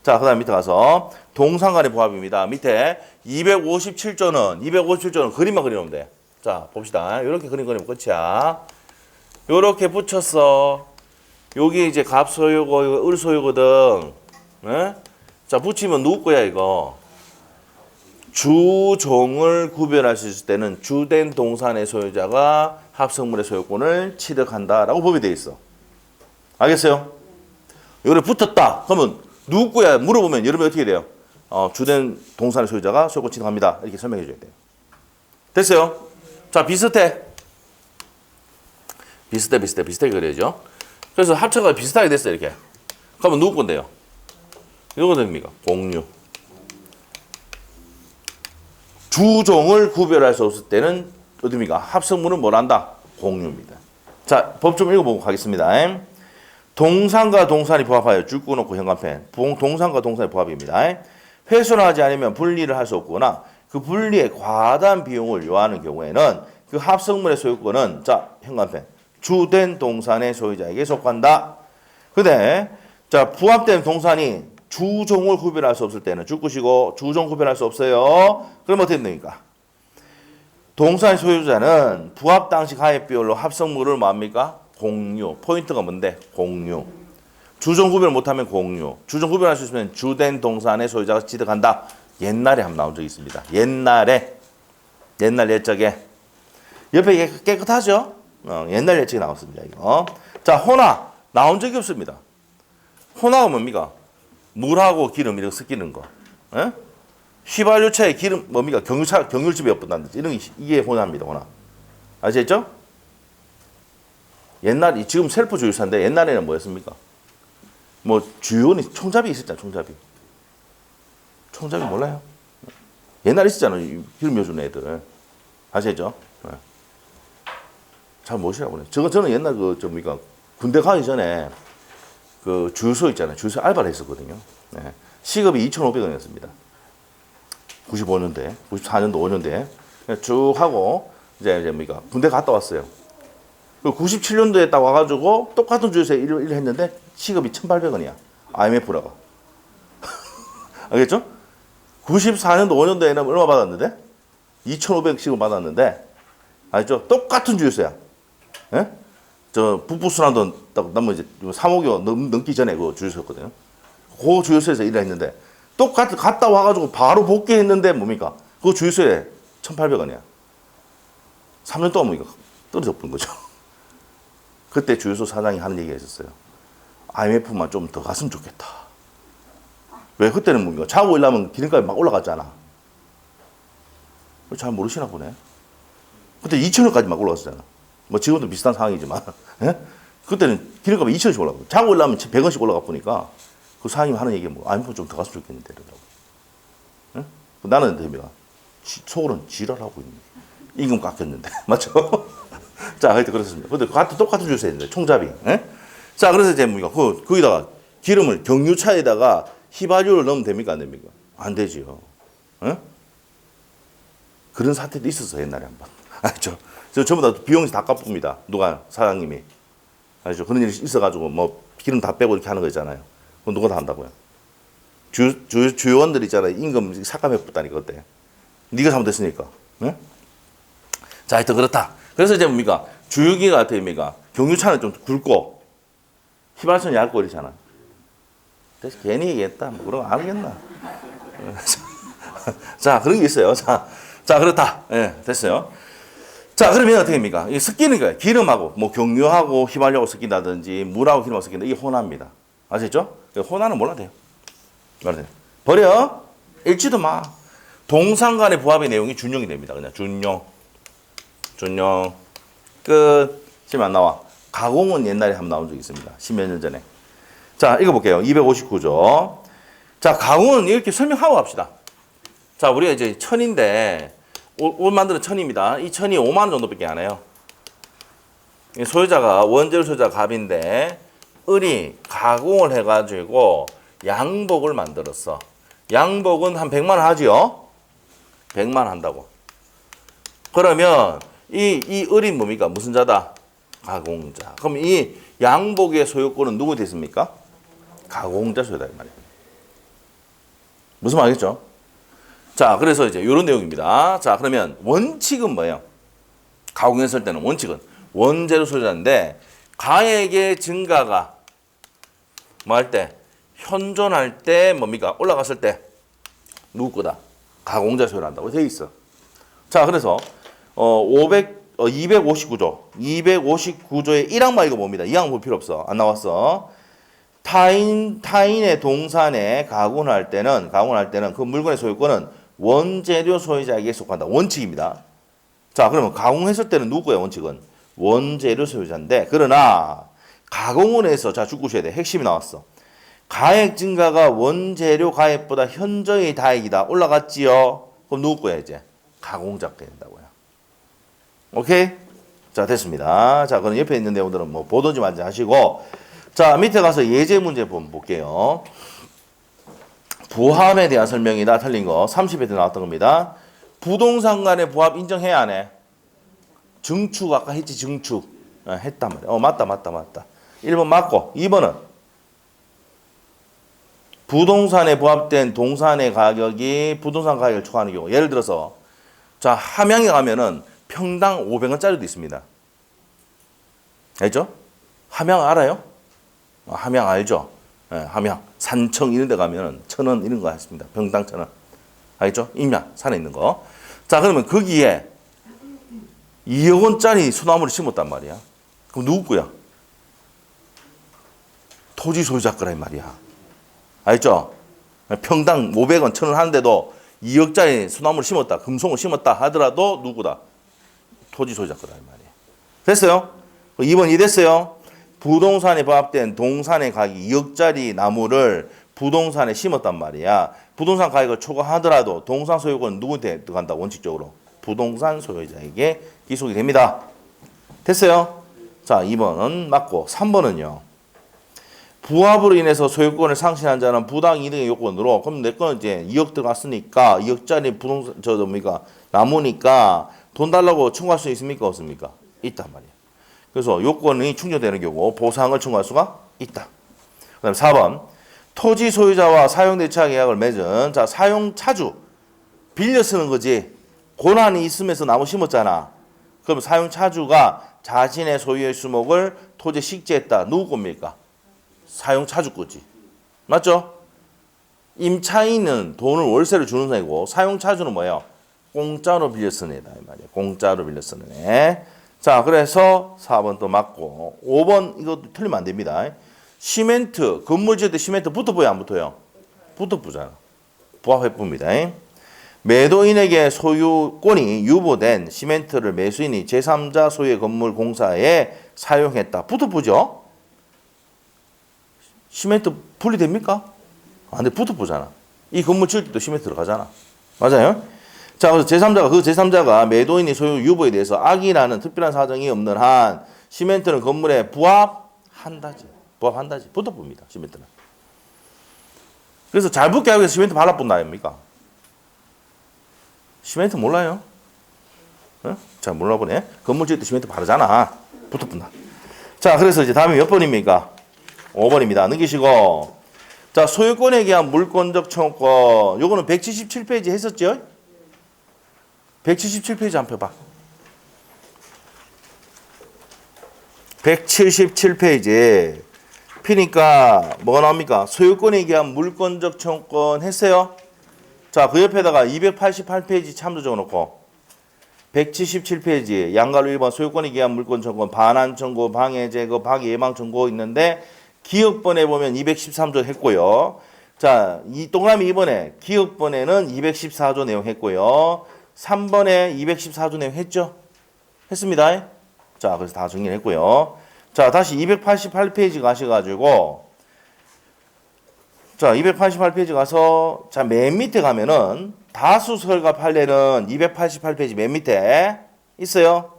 자, 그 다음 밑에 가서 동상간의 부합입니다. 밑에 257조는 그림만 그려놓으면 돼. 자, 봅시다. 이렇게 그림 그리면 끝이야. 이렇게 붙였어. 여기 이제 갑소유고, 이거 을소유거든. 네? 자, 붙이면 누구 거야, 이거? 주종을 구별할 수 있을 때는 주된 동산의 소유자가 합성물의 소유권을 취득한다라고 법이 되어 있어. 알겠어요? 여기 붙었다. 그러면 누구 거야? 물어보면 여러분이 어떻게 돼요? 주된 동산의 소유자가 소유권 취득합니다. 이렇게 설명해 줘야 돼요. 됐어요? 자, 비슷해 그려야죠. 그래서 합쳐가 비슷하게 됐어요. 이렇게. 그러면 누구 건데요? 이거 됩니까? 공유. 주종을 구별할 수 없을 때는 어디입니까? 합성물은 뭘 한다? 공유입니다. 자, 법 좀 읽어보고 가겠습니다. 동산과 동산이 부합하여 줄 끊어놓고 현관펜. 동산과 동산의 부합입니다. 회수를 하지 않으면 분리를 할 수 없거나 그 분리에 과다한 비용을 요하는 경우에는 그 합성물의 소유권은 자, 현관펜. 주된 동산의 소유자에게 속한다. 근데 자, 부합된 동산이 주종을 구별할 수 없을 때는 줄 것이고 주종 구별할 수 없어요. 그럼 어떻게 됩니까? 동산의 소유자는 부합 당시 가입 비율로 합성물을 뭐합니까? 공유. 포인트가 뭔데? 공유. 주종 구별 못하면 공유. 주종 구별할 수 있으면 주된 동산의 소유자가 취득한다. 옛날에 한번 나온 적이 있습니다. 옛날 옛적에. 옆에 깨끗하죠? 옛날 예측이 나왔습니다. 이거. 자, 혼화. 나온 적이 없습니다. 혼화가 뭡니까? 물하고 기름 이렇게 섞이는 거. 에? 휘발유차에 기름 뭡니까? 경유집에 엿분다든지 이런 게 이게 혼화입니다. 혼화. 아시겠죠? 옛날 지금 셀프 주유사인데 옛날에는 뭐였습니까? 뭐 주유원이 총잡이 있었잖아요. 총잡이 몰라요? 옛날에 있었잖아요. 기름 여주는 애들. 아시죠? 네. 잘 모시라고 그래. 저는 옛날 군대 가기 전에 그 주유소 있잖아요. 주유소 알바를 했었거든요. 네. 시급이 2,500원이었습니다. 95년도에, 94년도, 5년도에 쭉 하고 이제 군대 갔다 왔어요. 97년도에 딱 와가지고 똑같은 주유소에 일을 했는데 시급이 1,800원이야. IMF라고. 알겠죠? 94년도, 5년도에는 얼마 받았는데? 2,500씩을 받았는데, 알죠? 똑같은 주유소야. 예? 저 북부순환도 남은 이제 3호교 넘기 전에 그 주유소였거든요. 그 주유소에서 일을 했는데, 갔다 와가지고 바로 복귀했는데 뭡니까? 그 주유소에 1,800원이야. 3년 동안 뭡니까? 떨어져 버린 거죠. 그때 주유소 사장이 하는 얘기가 있었어요. IMF만 좀 더 갔으면 좋겠다. 왜? 그때는 뭡니까? 자고 일하면 기름값이 막 올라갔잖아. 잘 모르시나 보네. 그때 2,000원까지 막 올라갔잖아. 뭐 지금도 비슷한 상황이지만. 예? 그때는 기름값이 2,000원씩 올라가고, 자고 일하면 100원씩 올라가 보니까 그 사장님이 하는 얘기가 뭐, IMF 좀 더 갔으면 좋겠는데. 예? 나는 됩니다. 속으로는 지랄하고 있는. 임금 깎였는데. 맞죠? 자, 하여튼 그렇습니다. 근데 똑같은 주유소에 있는데, 총잡이. 예? 자, 그래서 이제 뭡니까? 거기다가 기름을 경유차에다가 휘발유를 넣으면 됩니까? 안 됩니까? 안 되지요. 예? 그런 사태도 있었어요, 옛날에 한 번. 알죠? 저 전부 다 비용이 다 갚습니다. 누가? 사장님이. 알죠? 그런 일이 있어가지고 뭐 기름 다 빼고 이렇게 하는 거 있잖아요. 그건 누가 다 한다고요? 주요원들 있잖아요. 임금 삭감해줬다니까, 그때. 네가 잘못했으니까. 예? 자, 하여튼 그렇다. 그래서 이제 뭡니까? 주유기가 어떻게 됩니까? 경유차는 좀 굵고, 휘발유는 얇고 이러잖아. 그래서 괜히 얘기했다. 뭐 그런 거 알겠나? 자, 그런 게 있어요. 자, 그렇다. 예, 됐어요. 자, 그러면 어떻게 됩니까? 이게 섞이는 거예요. 기름하고, 뭐 경유하고 휘발유하고 섞인다든지, 물하고 기름하고 섞인다. 이게 혼합니다. 아시죠? 혼합은 몰라도 돼요. 몰라도 돼요. 버려. 읽지도 마. 동상 간의 부합의 내용이 준용이 됩니다. 그냥 준용. 끝. 시험 안 나와. 가공은 옛날에 한번 나온 적이 있습니다. 10몇 년 전에. 자, 읽어볼게요. 259조. 자, 가공은 이렇게 설명하고 합시다. 자, 우리가 이제 천인데, 옷 만드는 천입니다. 이 천이 5만 원 정도밖에 안 해요. 소유자가, 원재료 소유자가 갑인데, 을이 가공을 해가지고 양복을 만들었어. 양복은 한 100만 원 하지요? 100만 원 한다고. 그러면, 이 을이 뭡니까? 무슨 자다? 가공자. 그럼 이 양복의 소유권은 누구 됐습니까? 가공자 소유다, 이 말이에요. 무슨 말이겠죠? 자, 그래서 이제 이런 내용입니다. 자, 그러면 원칙은 뭐예요? 가공했을 때는 원칙은 원재료 소유자인데, 가액의 증가가 뭐 할 때? 현존할 때 뭡니까? 올라갔을 때 누구 거다? 가공자 소유를 한다고 되어 있어. 자, 그래서 259조. 259조의 1항만 읽어봅니다. 2항 볼 필요 없어. 안 나왔어. 타인의 동산에 가공할 때는 그 물건의 소유권은 원재료 소유자에게 속한다. 원칙입니다. 자, 그러면 가공했을 때는 누구예요? 원칙은 원재료 소유자인데, 그러나 가공원에서 자 죽으셔야 돼. 핵심이 나왔어. 가액 증가가 원재료 가액보다 현저히 다액이다. 올라갔지요. 그럼 누구 거야 이제? 가공자 거 된다고요. 오케이? 자, 됐습니다. 자, 그럼 옆에 있는 내용들은 뭐 보든지 말지 하시고, 자, 밑에 가서 예제 문제 볼게요. 부합에 대한 설명이다. 틀린 거. 30회 때 나왔던 겁니다. 부동산 간의 부합 인정해야 안 해? 증축 아까 했지, 증축. 했단 말이야. 맞다. 1번 맞고, 2번은 부동산에 부합된 동산의 가격이 부동산 가격을 초과하는 경우. 예를 들어서, 자, 함양에 가면은 평당 500원짜리도 있습니다. 알죠? 함양 알아요? 함양 알죠? 네, 함양. 산청 이런 데 가면은 1,000원 이런 거 했습니다. 평당 1,000원. 알죠? 임야, 산에 있는 거. 자, 그러면 거기에 2억 원짜리 소나무를 심었단 말이야. 그럼 누구 거야? 토지 소유자 거란 말이야. 알죠? 평당 500원, 1,000원 하는데도 2억짜리 소나무를 심었다, 금송을 심었다 하더라도 누구다? 토지 소유자 거다 이 말이에요. 됐어요? 2번 이해됐어요? 부동산에 부합된 동산의 가격이 2억짜리 나무를 부동산에 심었단 말이야. 부동산 가격을 초과하더라도 동산 소유권은 누구한테 들어간다? 원칙적으로 부동산 소유자에게 기속이 됩니다. 됐어요? 자, 2번은 맞고 3번은요. 부합으로 인해서 소유권을 상실한 자는 부당 이득의 요건으로, 그럼 내 거는 이제 2억 들어갔으니까 2억짜리 부동산 나무니까 돈 달라고 청구할 수 있습니까? 없습니까? 있단 말이에요. 그래서 요건이 충족되는 경우 보상을 청구할 수가 있다. 그 다음에 4번 토지 소유자와 사용대차 계약을 맺은, 자, 사용 차주 빌려 쓰는 거지. 고난이 있으면서 나무 심었잖아. 그럼 사용차주가 자신의 소유의 수목을 토지에 식재했다. 누구 겁니까? 사용차주 거지. 맞죠? 임차인은 돈을 월세를 주는 애고 사용차주는 뭐예요? 공짜로 빌려 쓰는 애다. 이 말이야. 공짜로 빌려 쓰는 애. 자, 그래서 4번 또 맞고 5번 이것도 틀리면 안 됩니다. 시멘트, 건물 지을 때 시멘트 붙어보여 안 붙어요? 붙어보잖아. 부합해봅니다. 매도인에게 소유권이 유보된 시멘트를 매수인이 제3자 소유의 건물 공사에 사용했다. 붙어보죠? 시멘트 분리됩니까? 근데 붙어보잖아. 이 건물 지을 때도 시멘트 들어가잖아. 맞아요? 자, 그래서 제3자가 매도인이 소유 유보에 대해서 악의라는 특별한 사정이 없는 한 시멘트는 건물에 부합한다지. 붙어봅니다. 시멘트는. 그래서 잘 붙게 하기 위해서 시멘트 발라본다 아닙니까? 시멘트 몰라요? 어? 잘 몰라보네. 건물 지을 때 시멘트 바르잖아. 붙어본다. 자, 그래서 이제 다음에 몇 번입니까? 5번입니다. 넘기시고. 자, 소유권에 대한 물권적 청구권. 요거는 177페이지 했었죠? 177페이지 한번 펴봐. 177페이지. 피니까 뭐가 나옵니까? 소유권에 대한 물권적 청구권 했어요? 자, 그 옆에다가 288페이지 참조 적어놓고 177페이지 양가로 1번 소유권에 대한 물권 청구권 반환 청구, 방해 제거, 파기 예방 청구 있는데 기억번에 보면 213조 했고요. 자, 이 동그라미 2번에 기억번에는 214조 내용 했고요. 3번에 214조 내용 했죠? 했습니다. 자, 그래서 다 정리를 했고요. 자, 다시 288페이지 가셔가지고 자, 288페이지 가서 자, 맨 밑에 가면은 다수설과 판례는 288페이지 맨 밑에 있어요.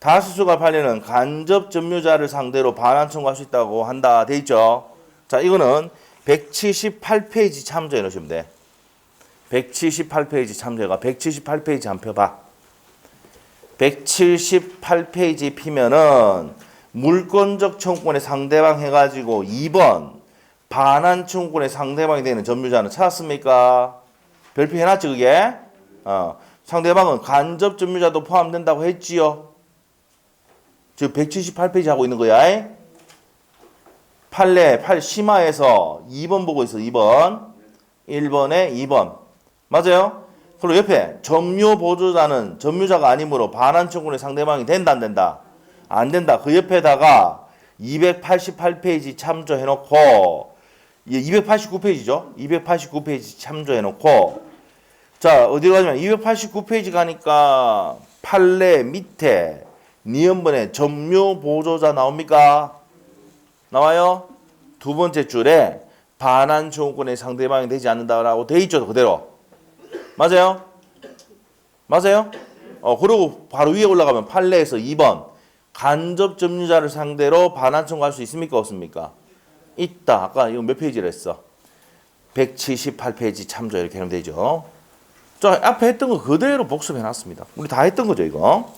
다수설과 판례는 간접 점유자를 상대로 반환 청구할 수 있다고 한다 돼 있죠. 자, 이거는 178페이지 참조해 놓으시면 돼. 178페이지 참조해가 178페이지 한 펴봐. 178페이지 피면은 물권적 청구권의 상대방 해가지고 2번 반환 청구권의 상대방이 되는 점유자는 찾았습니까? 별표 해놨지 그게? 상대방은 간접 점유자도 포함된다고 했지요. 지금 178페이지 하고 있는 거야. 판례 심화에서 2번 보고 있어. 2번 1번에 2번 맞아요? 그리고 옆에 점유 보조자는 점유자가 아니므로 반환 청구권의 상대방이 된다 안 된다? 안 된다. 그 옆에다가 288페이지 참조해놓고 289페이지죠. 289페이지 참조해놓고 자, 어디로 가냐면 289페이지 가니까 판례 밑에 니은번에 점유 보조자 나옵니까? 나와요? 두 번째 줄에 반환 청구권의 상대방이 되지 않는다라고 돼 있죠. 그대로. 맞아요? 맞아요? 그리고 바로 위에 올라가면 판례에서 2번 간접 점유자를 상대로 반환 청구할 수 있습니까? 없습니까? 있다. 아까 이거 몇 페이지를 했어? 178페이지 참조 이렇게 하면 되죠. 자, 앞에 했던 거 그대로 복습해 놨습니다. 우리 다 했던 거죠, 이거.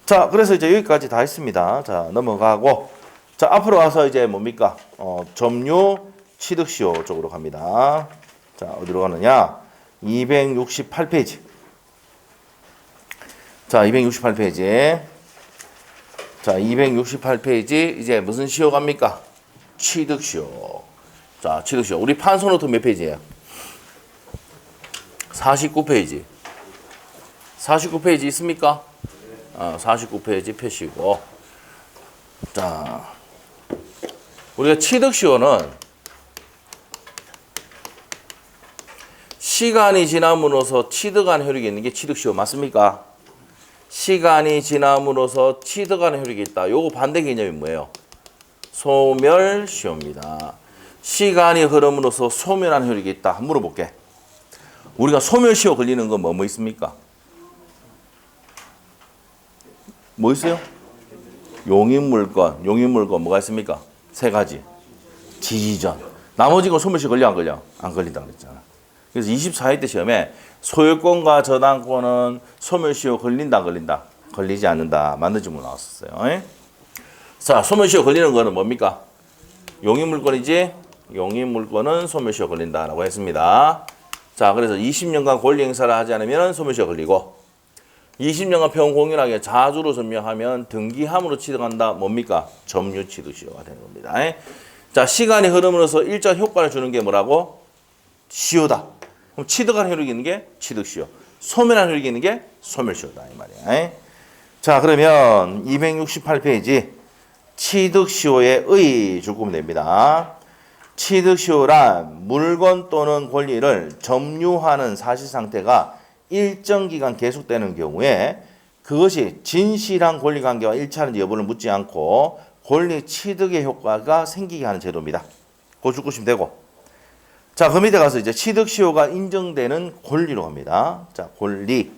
자, 그래서 이제 여기까지 다 했습니다. 자, 넘어가고. 자, 앞으로 와서 이제 뭡니까? 점유 취득시효 쪽으로 갑니다. 자, 어디로 가느냐? 268페이지. 자, 268페이지. 자, 268페이지. 이제 무슨 시효 갑니까? 취득시효. 자, 취득시효. 우리 판소노트 몇 페이지예요? 49페이지. 49페이지 있습니까? 49페이지 펴시고. 자, 우리가 취득시효는 시간이 지남으로써 취득한 효력이 있는 게 취득시효 맞습니까? 시간이 지남으로써 취득한 효력이 있다. 요거 반대 개념이 뭐예요? 소멸시효입니다. 시간이 흐름으로써 소멸한 효력이 있다. 한번 물어볼게. 우리가 소멸시효 걸리는 건 뭐 있습니까? 뭐 있어요? 용인물건 뭐가 있습니까? 세 가지. 지지전. 나머지 건 소멸시효 걸려 안 걸려? 안 걸린다 그랬잖아. 그래서 24회 때 시험에 소유권과 저당권은 소멸시효 걸린다 안 걸린다? 걸리지 않는다. 맞는 질문 나왔었어요. 자, 소멸시효 걸리는 거는 뭡니까? 용인물건이지? 용인물건은 소멸시효 걸린다라고 했습니다. 자, 그래서 20년간 권리 행사를 하지 않으면 소멸시효 걸리고 20년간 평온 공연하게 자주로 점유하면 등기함으로 취득한다. 뭡니까? 점유 취득시효가 되는 겁니다. 자, 시간이 흐름으로써 일정 효과를 주는 게 뭐라고? 시효다. 그럼 취득한 효력이 있는 게 취득시효. 소멸한 효력이 있는 게 소멸시효다. 이 말이야. 자, 그러면 268페이지 취득시효의 의 줄거면 됩니다. 취득시효란 물건 또는 권리를 점유하는 사실 상태가 일정 기간 계속되는 경우에 그것이 진실한 권리 관계와 일치하는지 여부를 묻지 않고 권리 취득의 효과가 생기게 하는 제도입니다. 그거 줄 것이면 되고. 자, 그 밑에 가서 이제 취득시효가 인정되는 권리로 갑니다. 자, 권리.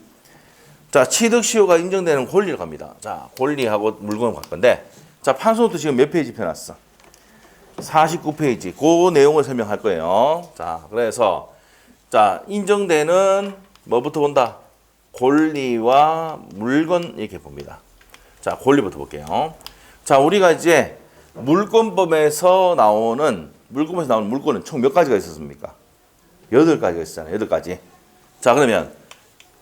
자, 취득시효가 인정되는 권리로 갑니다. 자, 권리하고 물건을 갈 건데, 자, 판소부터 지금 몇 페이지 펴놨어? 49페이지. 그 내용을 설명할 거예요. 자, 그래서, 자, 인정되는 뭐부터 본다? 권리와 물건 이렇게 봅니다. 자, 권리부터 볼게요. 자, 우리가 이제 물권법에서 나오는 물건은 총 몇 가지가 있었습니까? 8가지가 있었잖아요. 8가지. 자, 그러면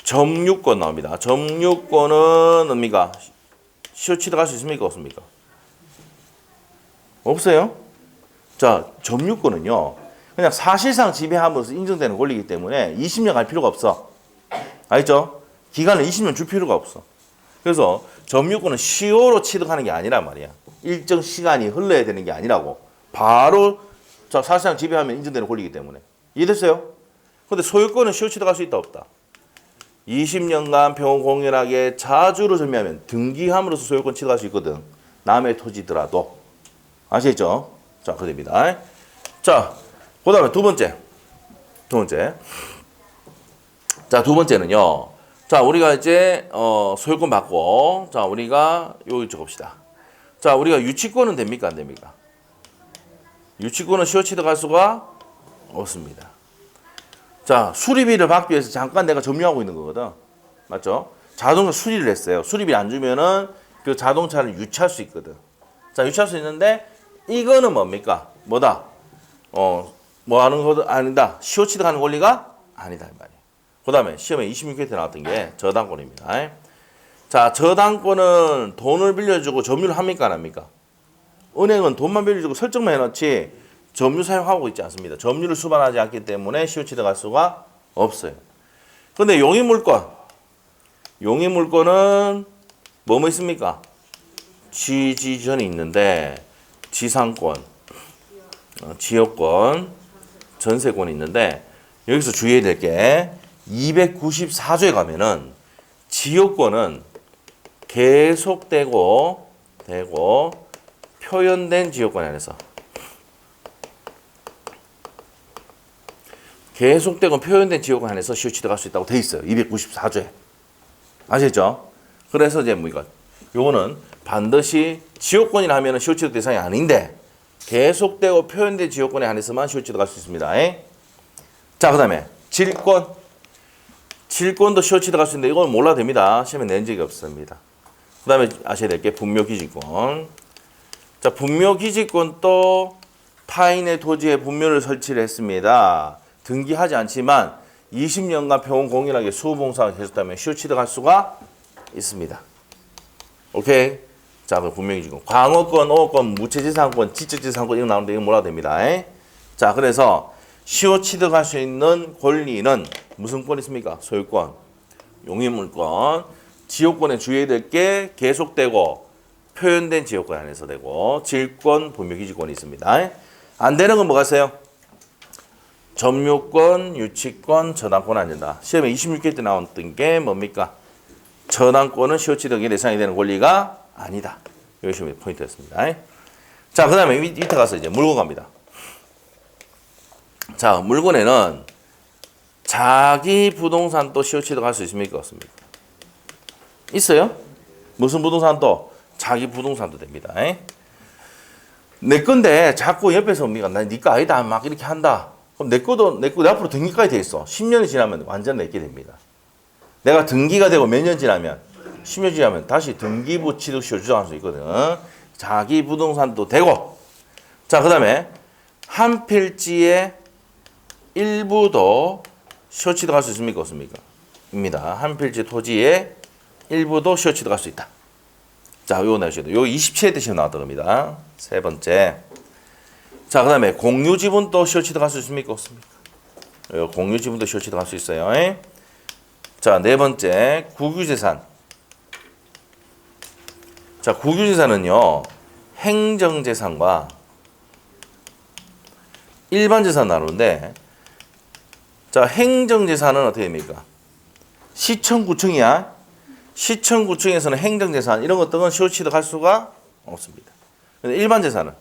점유권 나옵니다. 점유권은 뭡니까? 시효 취득할 수 있습니까? 없습니까? 없어요? 자, 점유권은요. 그냥 사실상 지배함으로써 인정되는 권리이기 때문에 20년 갈 필요가 없어. 알죠? 기간을 20년 줄 필요가 없어. 그래서 점유권은 시효로 취득하는 게 아니란 말이야. 일정 시간이 흘러야 되는 게 아니라고. 바로 자, 사실상 지배하면 인정되는 권리이기 때문에. 이해됐어요? 근데 소유권은 시효 취득할 수 있다 없다? 20년간 평온 공연하게 자주로 점유하면 등기함으로써 소유권 취득할 수 있거든. 남의 토지더라도. 아시겠죠? 자, 그됩니다. 자, 그 다음에 두 번째. 자, 두 번째는요. 자, 우리가 이제, 소유권 받고, 자, 우리가 여기 적읍시다. 자, 우리가 유치권은 됩니까? 안 됩니까? 유치권은 시효 취득할 수가 없습니다. 자, 수리비를 받기 위해서 잠깐 내가 점유하고 있는 거거든. 맞죠? 자동차 수리를 했어요. 수리비 안 주면은 그 자동차를 유치할 수 있거든. 자, 유치할 수 있는데, 이거는 뭡니까? 뭐다? 뭐 하는 거 아니다. 시효 취득하는 권리가 아니다. 이 말이에요. 그 다음에 시험에 26회 때 나왔던 게 저당권입니다. 자, 저당권은 돈을 빌려주고 점유를 합니까? 안 합니까? 은행은 돈만 빌려주고 설정만 해놓지 점유 사용하고 있지 않습니다. 점유를 수반하지 않기 때문에 시효 취득할 수가 없어요. 근데 용의물권은 뭐뭐 있습니까? 취지전이 있는데 지상권, 지역권, 전세권이 있는데 여기서 주의해야 될 게 294조에 가면은 지역권은 계속되고 표현된 지역권에 한해서 계속되고 표현된 지역권에 한해서 시효 취득할 수 있다고 돼 있어요. 294조에. 아시겠죠? 그래서 이제 뭐 요거는 반드시 지역권이라 하면은 시효 취득 대상이 아닌데 계속되고 표현된 지역권에 한해서만 시효 취득할 수 있습니다. 자, 그다음에 질권도 시효 취득할 수 있는데 이건 몰라도 됩니다. 시험에 낸 적이 없습니다. 그다음에 아셔야 될 게 분묘기지권. 자, 분묘기지권도 타인의 토지에 분묘를 설치를 했습니다. 등기하지 않지만 20년간 평온 공연하게 수호봉사가 계속되면 시효 취득할 수가 있습니다. 오케이? 자, 그 분묘기지권. 광어권, 오어권, 무체지상권, 지적지상권 이거 나오는데 이거 몰라도 됩니다. 자, 그래서 시효 취득할 수 있는 권리는 무슨 권이 있습니까? 소유권, 용의물권, 지역권에 주의해야 될 게 계속되고 표현된 지역권 안에서 되고 질권, 분묘기지권이 있습니다. 안 되는 건 뭐가 있어요? 점유권, 유치권, 저당권 안 된다. 시험에 26개 때 나왔던 게 뭡니까? 저당권은 시효 취득의 대상이 되는 권리가 아니다. 이것이 시험의 포인트였습니다. 자, 그 다음에 밑에 가서 이제 물건 갑니다. 자, 물건에는 자기 부동산도 시효 취득할 수 있습니까? 없습니까? 있어요? 무슨 부동산도? 자기 부동산도 됩니다. 내 건데 자꾸 옆에서 우리가 네 거 아니다 막 이렇게 한다. 그럼 내 거도 내 앞으로 등기까지 돼 있어. 10년이 지나면 완전 내게 됩니다. 내가 등기가 되고 몇 년 지나면 10년 지나면 다시 등기부 취득시효 주장할 수 있거든. 자기 부동산도 되고. 자, 그다음에 한 필지의 일부도 시효 취득할 수 있습니까? 없습니까? 입니다. 한 필지 토지의 일부도 시효 취득할 수 있다. 자, 요거 내주셔야 돼요. 요 27회 때 시험 나왔던 겁니다. 세 번째. 자, 그 다음에 공유지분도 시효 취득할 수 있습니까? 없습니까? 요 공유지분도 시효 취득할 수 있어요. 자, 네 번째. 국유재산. 자, 국유재산은요, 행정재산과 일반재산 나누는데, 자, 행정재산은 어떻게 됩니까? 시청구청이야. 시청구청에서는 행정재산, 이런 것들은 시효 취득할 수가 없습니다. 근데 일반재산은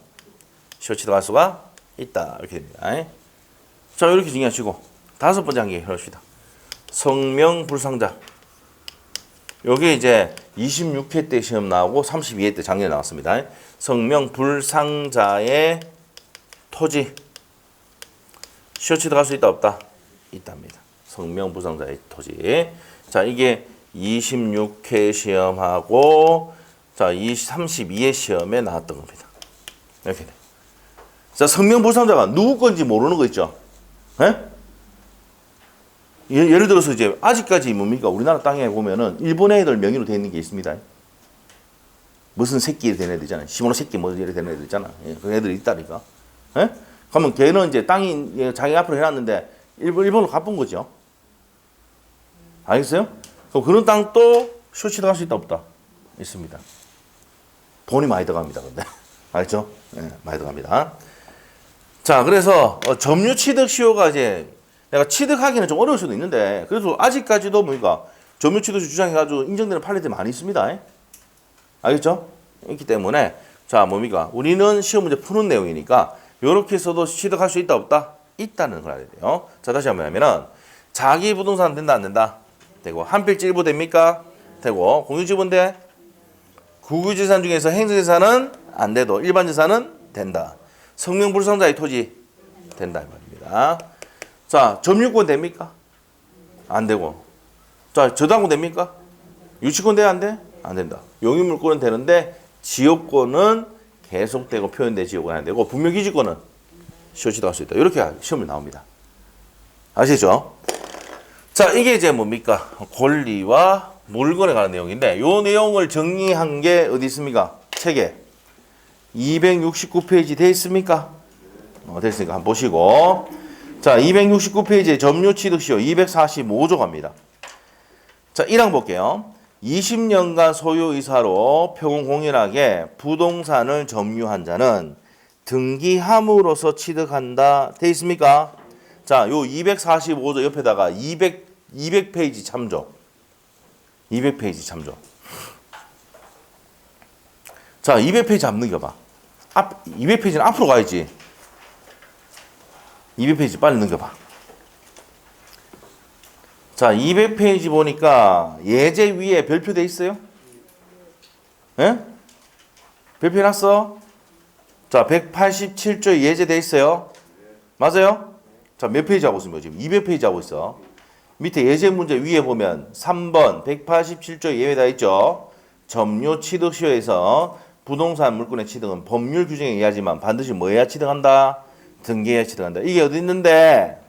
시효 취득할 수가 있다. 이렇게 됩니다. 자, 이렇게 정리하시고, 다섯 번째 한개 해봅시다. 성명불상자. 요게 이제 26회 때 시험 나오고 32회 때 작년에 나왔습니다. 성명불상자의 토지. 시효 취득할 수 있다, 없다? 있답니다. 성명불상자의 토지. 자, 이게 26회 시험하고, 자, 32회 시험에 나왔던 겁니다. 이렇게 돼. 자, 성명불상자가 누구 건지 모르는 거 있죠? 예를 들어서 이제 아직까지 뭡니까? 우리나라 땅에 보면은 일본 애들 명의로 되어 있는 게 있습니다. 무슨 새끼 되는 애들 있잖아요. 시모노 새끼 뭐 이래 되는 애들 있잖아. 그 애들이 있다니까. 그러면 걔는 이제 땅이 자기 앞으로 해놨는데 일본으로 갚은 거죠. 알겠어요? 그럼 그런 땅도 시효 취득할 수 있다, 없다? 있습니다. 돈이 많이 들어갑니다. 근데 알죠? 많이 들어갑니다. 자, 그래서 점유 취득 시효가 이제 내가 취득하기는 좀 어려울 수도 있는데, 그래도 아직까지도 뭡니까? 점유 취득 주장해가지고 인정되는 판례들이 많이 있습니다. 알겠죠? 있기 때문에, 자, 뭡니까? 우리는 시험 문제 푸는 내용이니까, 요렇게 해서도 취득할 수 있다, 없다? 있다는 걸 알아야 돼요. 자, 다시 한번 하면은, 자기 부동산 된다, 안 된다? 되고, 한 필지 일부 됩니까? 되고, 공유지분 돼? 국유재산 중에서 행정재산은 안 돼도 일반재산은 된다. 성명불상자의 토지 된다, 이 말입니다. 자, 점유권 됩니까? 안 되고. 자, 저당권 됩니까? 유치권 돼야 안 돼? 안 된다. 용의물권은 되는데 지역권은 계속되고 표현된 지역권은 안 되고 분묘기지권은 시효 취득할 수 있다. 이렇게 시험이 나옵니다. 아시죠? 자, 이게 이제 뭡니까? 권리와 물건에 관한 내용인데 이 내용을 정리한 게 어디 있습니까? 책에 269페이지 돼 있습니까? 됐으니까 한번 보시고. 자, 269페이지에 점유취득시효 245조 갑니다. 자, 1항 볼게요. 20년간 소유이사로 평공인하게 부동산을 점유한 자는 등기함으로써 취득한다. 돼 있습니까? 자, 요 245조 옆에다가 200페이지 참조. 200페이지 참조. 자, 200페이지 한번 넘겨봐. 200페이지는 앞으로 가야지. 200페이지 빨리 넘겨봐. 자, 200페이지 보니까 예제 위에 별표 돼 있어요? 예? 별표 해놨어? 자, 187조에 예제 돼 있어요? 맞아요? 자, 몇 페이지 하고 있습니까? 지금 200페이지 하고 있어. 밑에 예제 문제 위에 보면 3번 187조에 예외 다 있죠? 점유 취득시효에서 부동산 물건의 취득은 법률 규정에 의하지만 반드시 뭐 해야 취득한다? 등기해야 취득한다. 이게 어디 있는데?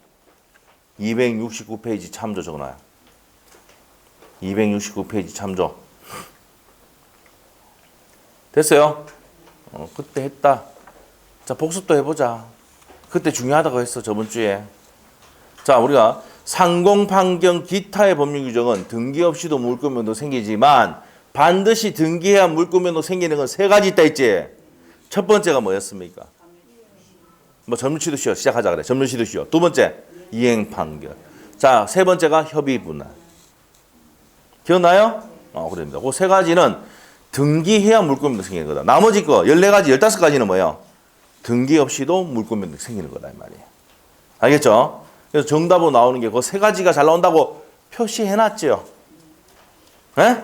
269페이지 참조 적어놔요. 269페이지 참조. 됐어요? 그때 했다. 자, 복습도 해보자. 그때 중요하다고 했어, 저번 주에. 자, 우리가 상공판경 기타의 법률 규정은 등기 없이도 물권면도 생기지만 반드시 등기해야 물권면도 생기는 건 세 가지 있다 했지. 첫 번째가 뭐였습니까? 뭐 점유취득시효 시작하자 그래. 점유취득시효. 두 번째 이행판결. 자, 세 번째가 협의분할. 기억나요? 그럽니다. 그 세 가지는 등기해야 물권면도 생기는 거다. 나머지 거 14가지, 15가지는 뭐예요? 등기 없이도 물권면도 생기는 거다 이 말이에요. 알겠죠? 그래서 정답으로 나오는 게 그 세 가지가 잘 나온다고 표시해놨죠. 에?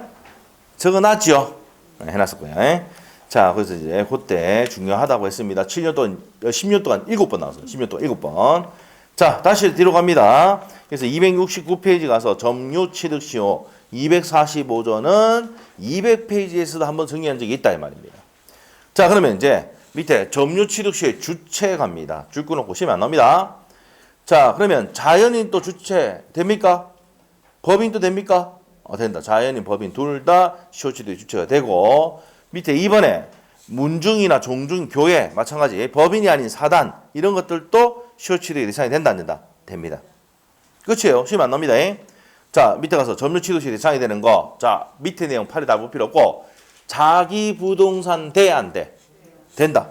적어놨죠. 해놨을 거예요. 자, 그래서 이제 그때 중요하다고 했습니다. 7년 동안, 10년 동안 7번 나왔어요. 10년 동안 7번. 자, 다시 뒤로 갑니다. 그래서 269페이지 가서 점유취득시효 245조는 200페이지에서도 한번 정리한 적이 있다 이 말입니다. 자, 그러면 이제 밑에 점유취득시효의 주체 갑니다. 줄 끊어놓고 시험이 안 나옵니다. 자, 그러면 자연인 또 주체 됩니까? 법인도 됩니까? 된다. 자연인, 법인 둘 다 시효취득의 주체가 되고 밑에 2번에 문중이나 종중, 교회 마찬가지 법인이 아닌 사단 이런 것들도 시효취득의 대상이 된다 안 된다? 됩니다. 끝이에요. 시험 안 나옵니다. 자 밑에 가서 점유취득시 대상이 되는 거. 자 밑에 내용 팔에 다 볼 필요 없고 자기 부동산 돼 안 돼? 된다.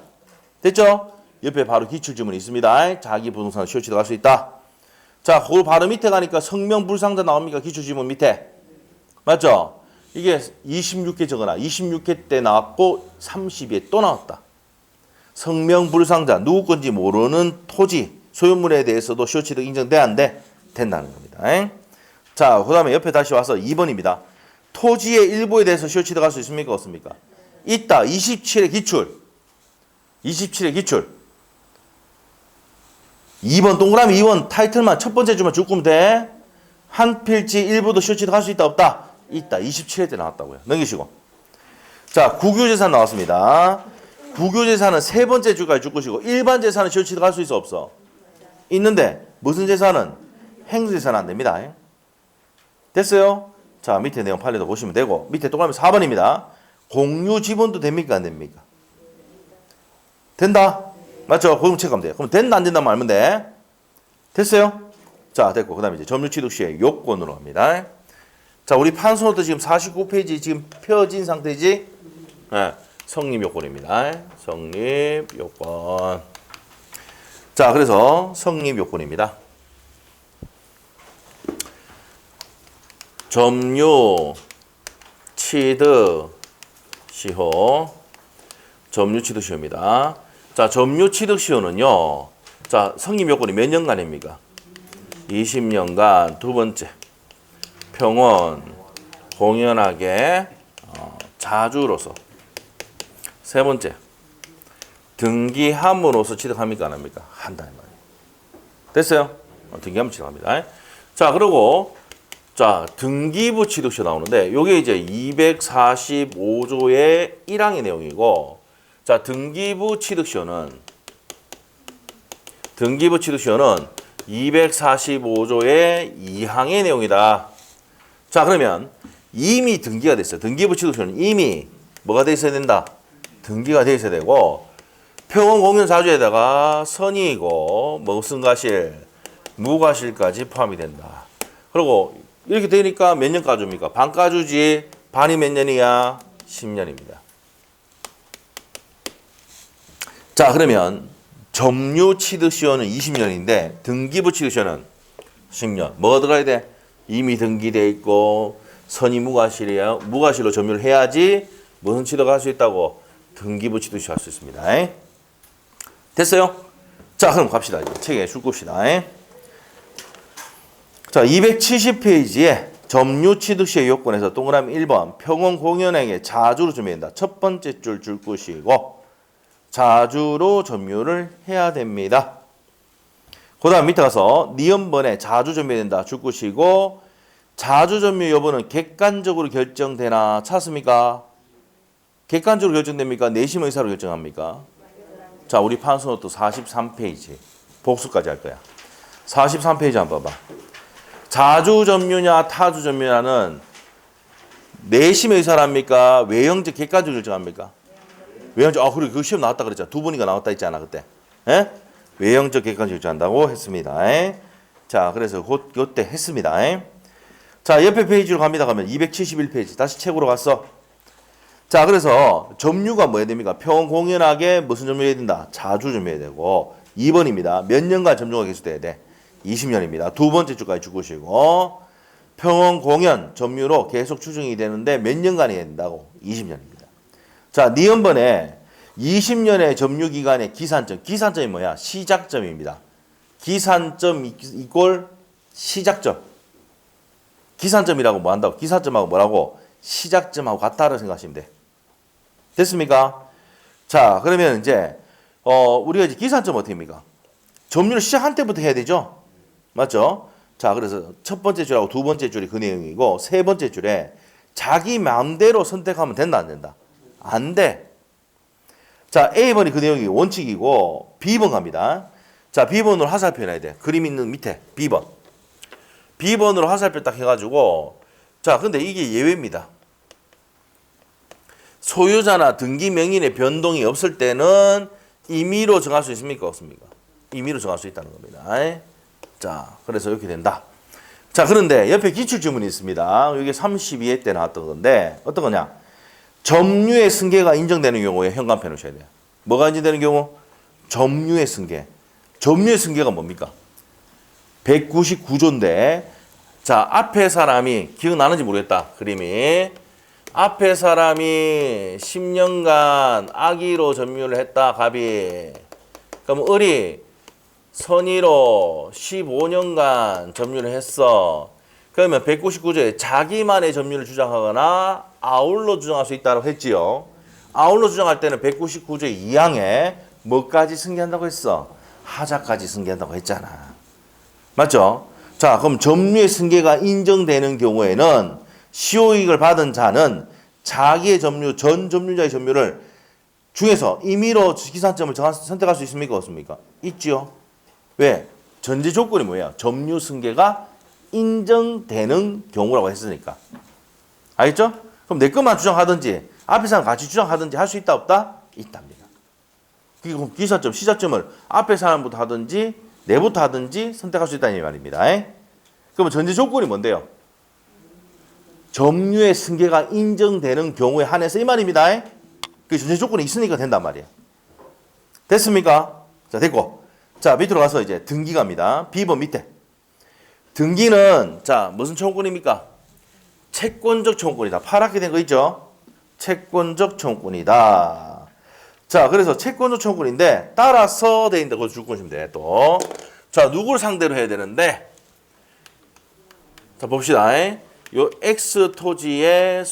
됐죠? 옆에 바로 기출지문이 있습니다. 자기 부동산 시효취득할 수 있다. 자 그걸 바로 밑에 가니까 성명불상자 나옵니까? 기출지문 밑에. 맞죠? 이게 26회 적어놔. 26회 때 나왔고 30회에 또 나왔다. 성명불상자 누구 건지 모르는 토지 소유물에 대해서도 시효취득 인정돼 안 돼? 된다는 겁니다. 자 그 다음에 옆에 다시 와서 2번입니다. 토지의 일부에 대해서 시효취득할 수 있습니까? 없습니까? 있다. 27의 기출. 27의 기출. 2번 동그라미 2번 타이틀만 첫 번째 줄만 줄거면 돼. 한 필지 일부도 시효취득할 수 있다 없다? 있다. 27회 때 나왔다고요. 넘기시고. 자 국유재산 나왔습니다. 국유재산은 세 번째 줄까지 줄 것이고 일반 재산은 시효취득할 수 있어 없어? 있는데 무슨 재산은? 행주재산은 안 됩니다. 됐어요? 자 밑에 내용 판례도 보시면 되고 밑에 동그라미 4번입니다. 공유 지분도 됩니까 안 됩니까? 된다. 맞죠? 그럼 체크하면 돼요. 그럼 된다 안 된다 알면 돼. 됐어요? 자 됐고 그 다음에 이제 점유취득 시의 요건으로 갑니다. 자 우리 판소노트 지금 49페이지 지금 펴진 상태지? 네. 성립 요건입니다. 성립 요건. 자 그래서 성립 요건입니다. 점유 취득 시효. 점유 취득 시효입니다. 자, 점유 취득 시효는요. 자, 성립 요건이 몇 년간입니까? 20년간. 두 번째. 평온 공연하게 자주로서. 세 번째. 등기함으로써 취득합니까 안 합니까? 한다 이 말이에요. 됐어요? 등기함으로 취득합니다. 자, 그리고 자, 등기부 취득시효 나오는데 요게 이제 245조의 1항의 내용이고 자, 등기부 취득시효는 245조의 2항의 내용이다. 자, 그러면 이미 등기가 됐어요. 등기부 취득시효는 이미 뭐가 돼 있어야 된다? 등기가 돼 있어야 되고 평온 공연 사주에다가 선의이고 무슨 가실, 무가실까지 포함이 된다. 그리고 이렇게 되니까 몇 년 가주입니까? 반 가주지. 반이 몇 년이야? 10년입니다. 자, 그러면 점유 취득 시효는 20년인데 등기부 취득 시효는 10년. 뭐가 들어가야 돼? 이미 등기돼 있고 선의 무가실이야. 무가실로 점유를 해야지 무슨 취득할 수 있다고? 등기부 취득 시효 할 수 있습니다. 됐어요? 자, 그럼 갑시다. 이제 책에 줄 겁시다. 자, 270페이지에 점유 취득 시의 요건에서 동그라미 1번 평온 공연에게 자주로 점유된다. 첫 번째 줄 줄 것이고 자주로 점유를 해야 됩니다. 그 다음 밑에 가서 니은번에 자주 점유된다 줄 것이고 자주 점유 여부는 객관적으로 결정되나 찾습니까? 객관적으로 결정됩니까? 내심 의사로 결정합니까? 자, 우리 판소노트 43페이지 복수까지 할 거야. 43페이지 한번 봐봐. 자주 점유냐 타주 점유냐는 내심 의사랍니까? 외형적 객관적으로 결정합니까? 외형적. 그리고 그 시험 나왔다 그랬잖아. 두 번이가 나왔다 했잖아 그때. 에? 외형적 객관적으로 결정한다고 했습니다. 자, 그래서 그때 했습니다. 자, 옆에 페이지로 갑니다. 가면 271페이지 다시 책으로 갔어. 자, 그래서 점유가 뭐 해야 됩니까? 평온 공연하게 무슨 점유해야 된다? 자주 점유해야 되고 2번입니다. 몇 년간 점유가 계속돼야 돼? 20년입니다. 두 번째 주까지 줄 것이고 평온 공연 점유로 계속 추정이 되는데 몇 년간이 된다고? 20년입니다. 자, 니은번에 20년의 점유 기간의 기산점. 기산점이 뭐야? 시작점입니다. 기산점 이꼴 시작점. 기산점이라고 뭐 한다고? 기산점하고 뭐라고? 시작점하고 같다고 생각하시면 돼. 됐습니까? 자, 그러면 이제 우리가 이제 기산점 어떻게 합니까? 점유를 시작한 때부터 해야 되죠? 맞죠? 자, 그래서 첫 번째 줄하고 두 번째 줄이 그 내용이고 세 번째 줄에 자기 마음대로 선택하면 된다 안 된다? 안 돼. 자, A번이 그 내용이 원칙이고 B번 갑니다. 자, B번으로 화살표 해놔야 돼. 그림 있는 밑에 B번. B번으로 화살표 딱 해가지고 자, 근데 이게 예외입니다. 소유자나 등기 명인의 변동이 없을 때는 임의로 정할 수 있습니까? 없습니까? 임의로 정할 수 있다는 겁니다. 자, 그래서 이렇게 된다. 자, 그런데 옆에 기출주문이 있습니다. 이게 32회 때 나왔던 건데 어떤 거냐? 점유의 승계가 인정되는 경우에 현관 펴놓으셔야 돼요. 뭐가 인정되는 경우? 점유의 승계. 점유의 승계가 뭡니까? 199조인데 자, 앞에 사람이 기억나는지 모르겠다. 그림이 앞에 사람이 10년간 악의로 점유를 했다. 갑이. 그럼 을이 선의로 15년간 점유를 했어. 그러면 199조에 자기만의 점유를 주장하거나 아울러 주장할 수 있다고 했지요. 아울러 주장할 때는 199조의 2항에 뭐까지 승계한다고 했어? 하자까지 승계한다고 했잖아. 맞죠? 자, 그럼 점유의 승계가 인정되는 경우에는 시효이익을 받은 자는 자기의 점유, 전 점유자의 점유를 중에서 임의로 기산점을 선택할 수 있습니까? 없습니까? 있지요. 왜? 전제 조건이 뭐예요? 점유 승계가 인정되는 경우라고 했으니까. 알겠죠? 그럼 내 것만 주장하든지 앞에 사람 같이 주장하든지 할 수 있다 없다? 있답니다. 그럼 기사점, 시작점을 앞에 사람부터 하든지 내부터 하든지 선택할 수 있다는 말입니다. 그러면 전제 조건이 뭔데요? 점유의 승계가 인정되는 경우에 한해서 이 말입니다. 그 전제 조건이 있으니까 된단 말이에요. 됐습니까? 자, 됐고. 자, 밑으로 가서 이제 등기 갑니다. B번 밑에. 등기는 자, 무슨 청구권입니까? 채권적 청구권이다. 파랗게 된 거 있죠? 채권적 청구권이다. 자, 그래서 채권적 청구권인데 따라서 돼 있는데 그거 줄 것이면 돼. 또. 자, 누구를 상대로 해야 되는데? 자, 봅시다. 요 X 토지의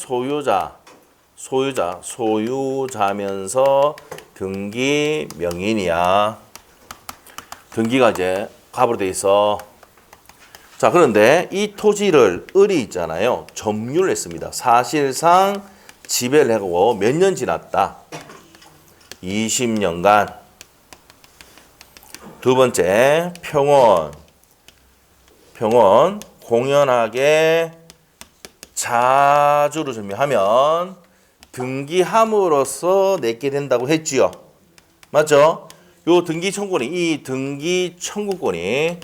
소유자면서 등기 명인이야. 등기가 이제 갑으로 돼 있어. 자, 그런데 이 토지를 을이 있잖아요. 점유를 했습니다. 사실상 지배를 하고 몇 년 지났다? 20년간. 두 번째, 평원 공연하게 자주로 점유하면 등기함으로써 내게 된다고 했지요. 맞죠? 요 등기 청구권이, 이 등기 청구권이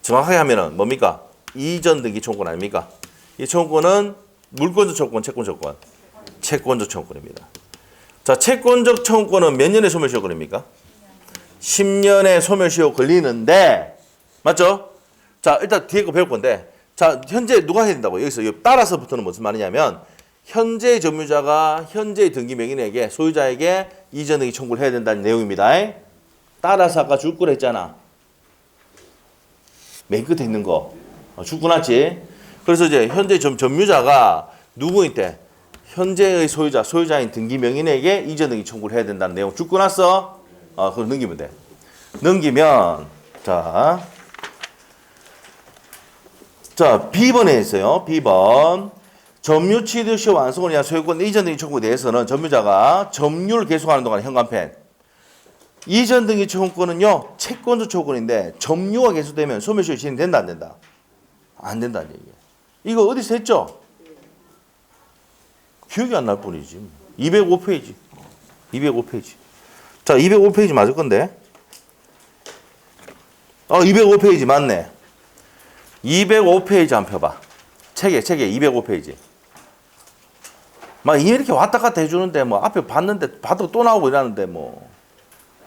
정확하게 하면은 뭡니까? 이전 등기 청구권 아닙니까? 이 청구권은 물권적 청구권, 채권적 청구권. 채권적 청구권입니다. 자, 채권적 청구권은 몇 년의 소멸시효 걸립니까? 10년의 소멸시효 걸리는데, 맞죠? 자, 일단 뒤에 거 배울 건데, 자, 현재 누가 해야 된다고? 여기서 따라서부터는 무슨 말이냐면, 현재 점유자가 현재의 등기 명인에게, 소유자에게 이전 등기 청구를 해야 된다는 내용입니다. 따라서 아까 줄 거라 했잖아. 맨 끝에 있는 거. 줄 거놨지? 그래서 이제 현재 점유자가 누구인데? 현재의 소유자인 등기 명인에게 이전 등기 청구를 해야 된다는 내용 줄 거놨어? 그걸 넘기면 돼. 넘기면, 자, B번에 있어요. B번. 점유 취득 시 완성을 위한 소유권 이전 등기 청구에 대해서는 점유자가 점유를 계속하는 동안 현관펜. 이전 등기 청구권은요, 채권적 청구권인데 점유가 계속되면 소멸시효 진행된다 안 된다? 안 된다는 얘기예요. 이거 어디서 했죠? 기억이 안 날 뿐이지. 205페이지. 205페이지. 자, 205페이지 맞을 건데. 205페이지 맞네. 205페이지 한번 펴봐. 책에 205페이지. 막 이렇게 왔다 갔다 해주는데 뭐 앞에 봤는데 봐도 또 나오고 이러는데 뭐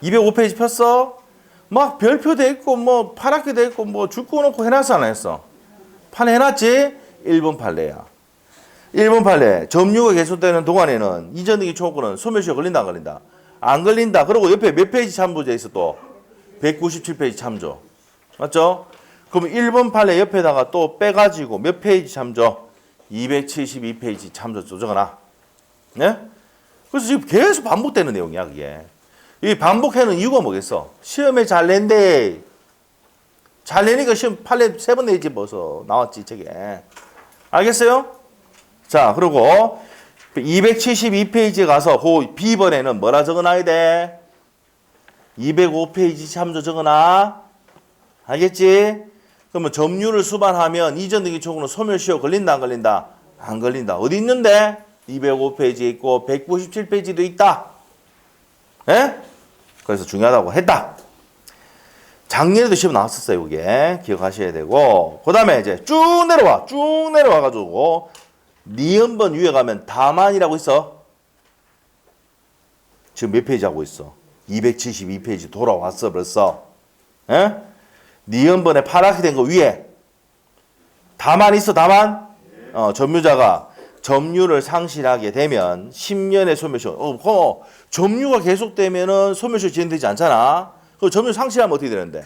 205페이지 폈어? 막 별표 돼 있고 뭐 파랗게 돼 있고 뭐 줄 꺼놓고 해놨어 안 했어? 판에 해놨지? 1번 판례야. 1번 판례. 점유가 계속되는 동안에는 이전 등기 청구권은 소멸시효 걸린다 안 걸린다? 안 걸린다. 그리고 옆에 몇 페이지 참조돼 있어 또? 197페이지 참조. 맞죠? 그럼 1번 판례 옆에다가 또 빼가지고 몇 페이지 참조? 272페이지 참조 적어놔. 네? 그래서 지금 계속 반복되는 내용이야, 그게. 이 반복하는 이유가 뭐겠어? 시험에 잘 낸대. 잘 내니까 시험 판례 3번 내지 뭐서 나왔지, 저게. 알겠어요? 자, 그리고 272페이지에 가서 그 B번에는 뭐라 적어놔야 돼? 205페이지 참조 적어놔. 알겠지? 그러면 점유를 수반하면 이전 등기 초과는 소멸시효 걸린다 안 걸린다? 안 걸린다. 어디 있는데? 205페이지에 있고 197페이지도 있다. 예? 그래서 중요하다고 했다. 작년에도 시험 나왔었어요. 이게 기억하셔야 되고 그 다음에 이제 쭉 내려와가지고 니은번 위에 가면 다만이라고 있어. 지금 몇 페이지 하고 있어? 272페이지 돌아왔어 벌써. 예? 니은번에 파랗게 된 거 위에 다만 있어. 다만. 점유자가 점유를 상실하게 되면 10년의 소멸시효. 점유가 계속되면은 소멸시효 진행되지 않잖아. 그 점유 상실하면 어떻게 되는데?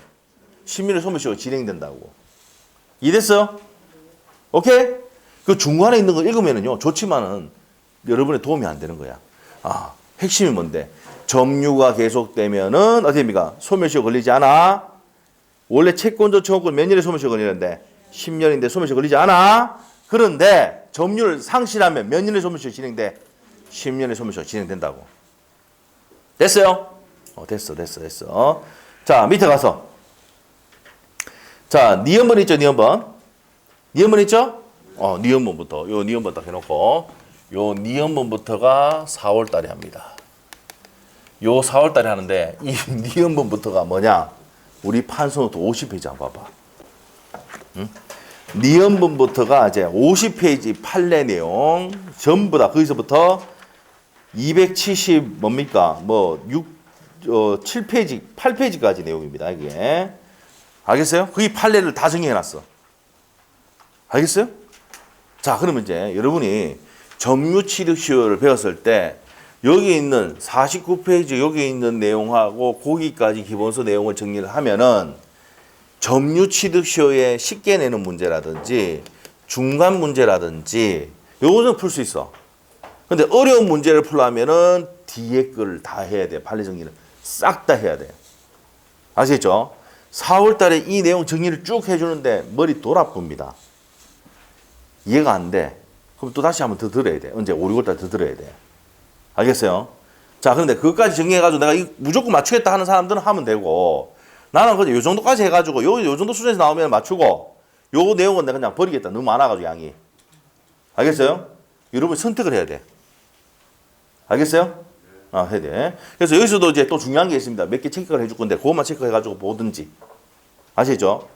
10년의 소멸시효가 진행된다고. 이해됐어? 오케이? 그 중간에 있는 거 읽으면은요 좋지만은 여러분의 도움이 안 되는 거야. 아, 핵심이 뭔데? 점유가 계속되면은 어떻게 됩니까? 소멸시효 걸리지 않아. 원래 채권자 청구권 몇 년의 소멸시효 걸리는데 10년인데 소멸시효 걸리지 않아. 그런데 점유를 상실하면 몇 년의 소멸시효 진행돼? 10년의 소멸시효 진행된다고. 됐어요? 됐어. 자, 밑에 가서. 자, 니은번 있죠, 니은번. 니은번 있죠? 니은번부터. 요 니은번 딱 해놓고. 요 니은번부터가 4월 달에 합니다. 요 4월 달에 하는데, 이 니은번부터가 뭐냐? 우리 판서노트 50페이지 한번 봐봐. 응? 니은번부터가 이제 50페이지 판례 내용 전부 다 거기서부터 270 뭡니까? 7페이지, 8페이지까지 내용입니다. 이게. 알겠어요? 거기 판례를 다 정리해놨어. 알겠어요? 자, 그러면 이제 여러분이 점유취득시효를 배웠을 때 여기 있는 49페이지 여기 있는 내용하고 거기까지 기본서 내용을 정리를 하면은 점유취득시효에 쉽게 내는 문제라든지 중간 문제라든지 요거는 풀 수 있어. 근데 어려운 문제를 풀려면은 뒤에 걸 다 해야 돼. 판례 정리를 싹 다 해야 돼. 아시겠죠? 4월 달에 이 내용 정리를 쭉 해주는데 머리 돌아쁩니다. 이해가 안 돼. 그럼 또 다시 한번 더 들어야 돼. 언제? 5, 6월 달 더 들어야 돼. 알겠어요? 자, 그런데 그것까지 정리해가지고 내가 무조건 맞추겠다 하는 사람들은 하면 되고 나는 그냥 요 정도까지 해가지고 요 정도 수준에서 나오면 맞추고 요 내용은 내가 그냥 버리겠다. 너무 많아가지고 양이. 알겠어요? 여러분 선택을 해야 돼. 알겠어요? 해야 돼. 그래서 여기서도 이제 또 중요한 게 있습니다. 몇 개 체크를 해줄 건데 그것만 체크해가지고 보든지. 아시죠?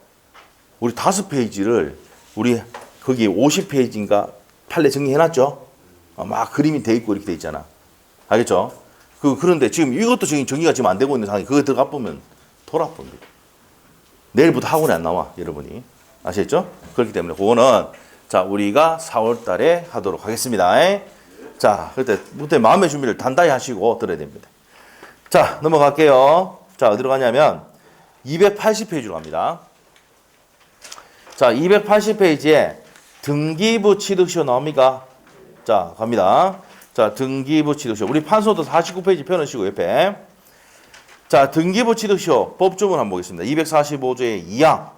우리 5페이지를 우리 거기 50페이지인가 판례 정리해놨죠? 막 그림이 돼 있고 이렇게 돼 있잖아. 알겠죠? 그런데 지금 이것도 지금 정리가 지금 안 되고 있는 상황이 그거 들어가 보면 돌아봅니다. 내일부터 학원에 안 나와, 여러분이. 아시겠죠? 그렇기 때문에 그거는 자, 우리가 4월 달에 하도록 하겠습니다. 자, 그때 마음의 준비를 단단히 하시고 들어야 됩니다. 자, 넘어갈게요. 자, 어디로 가냐면 280페이지로 갑니다. 자, 280페이지에 등기부 취득시효 나옵니까? 자, 갑니다. 자, 등기부 취득시효. 우리 판소도 49페이지 펴놓으시고 옆에. 자, 등기부 취득시효 법조문 한번 보겠습니다. 245조의 2항.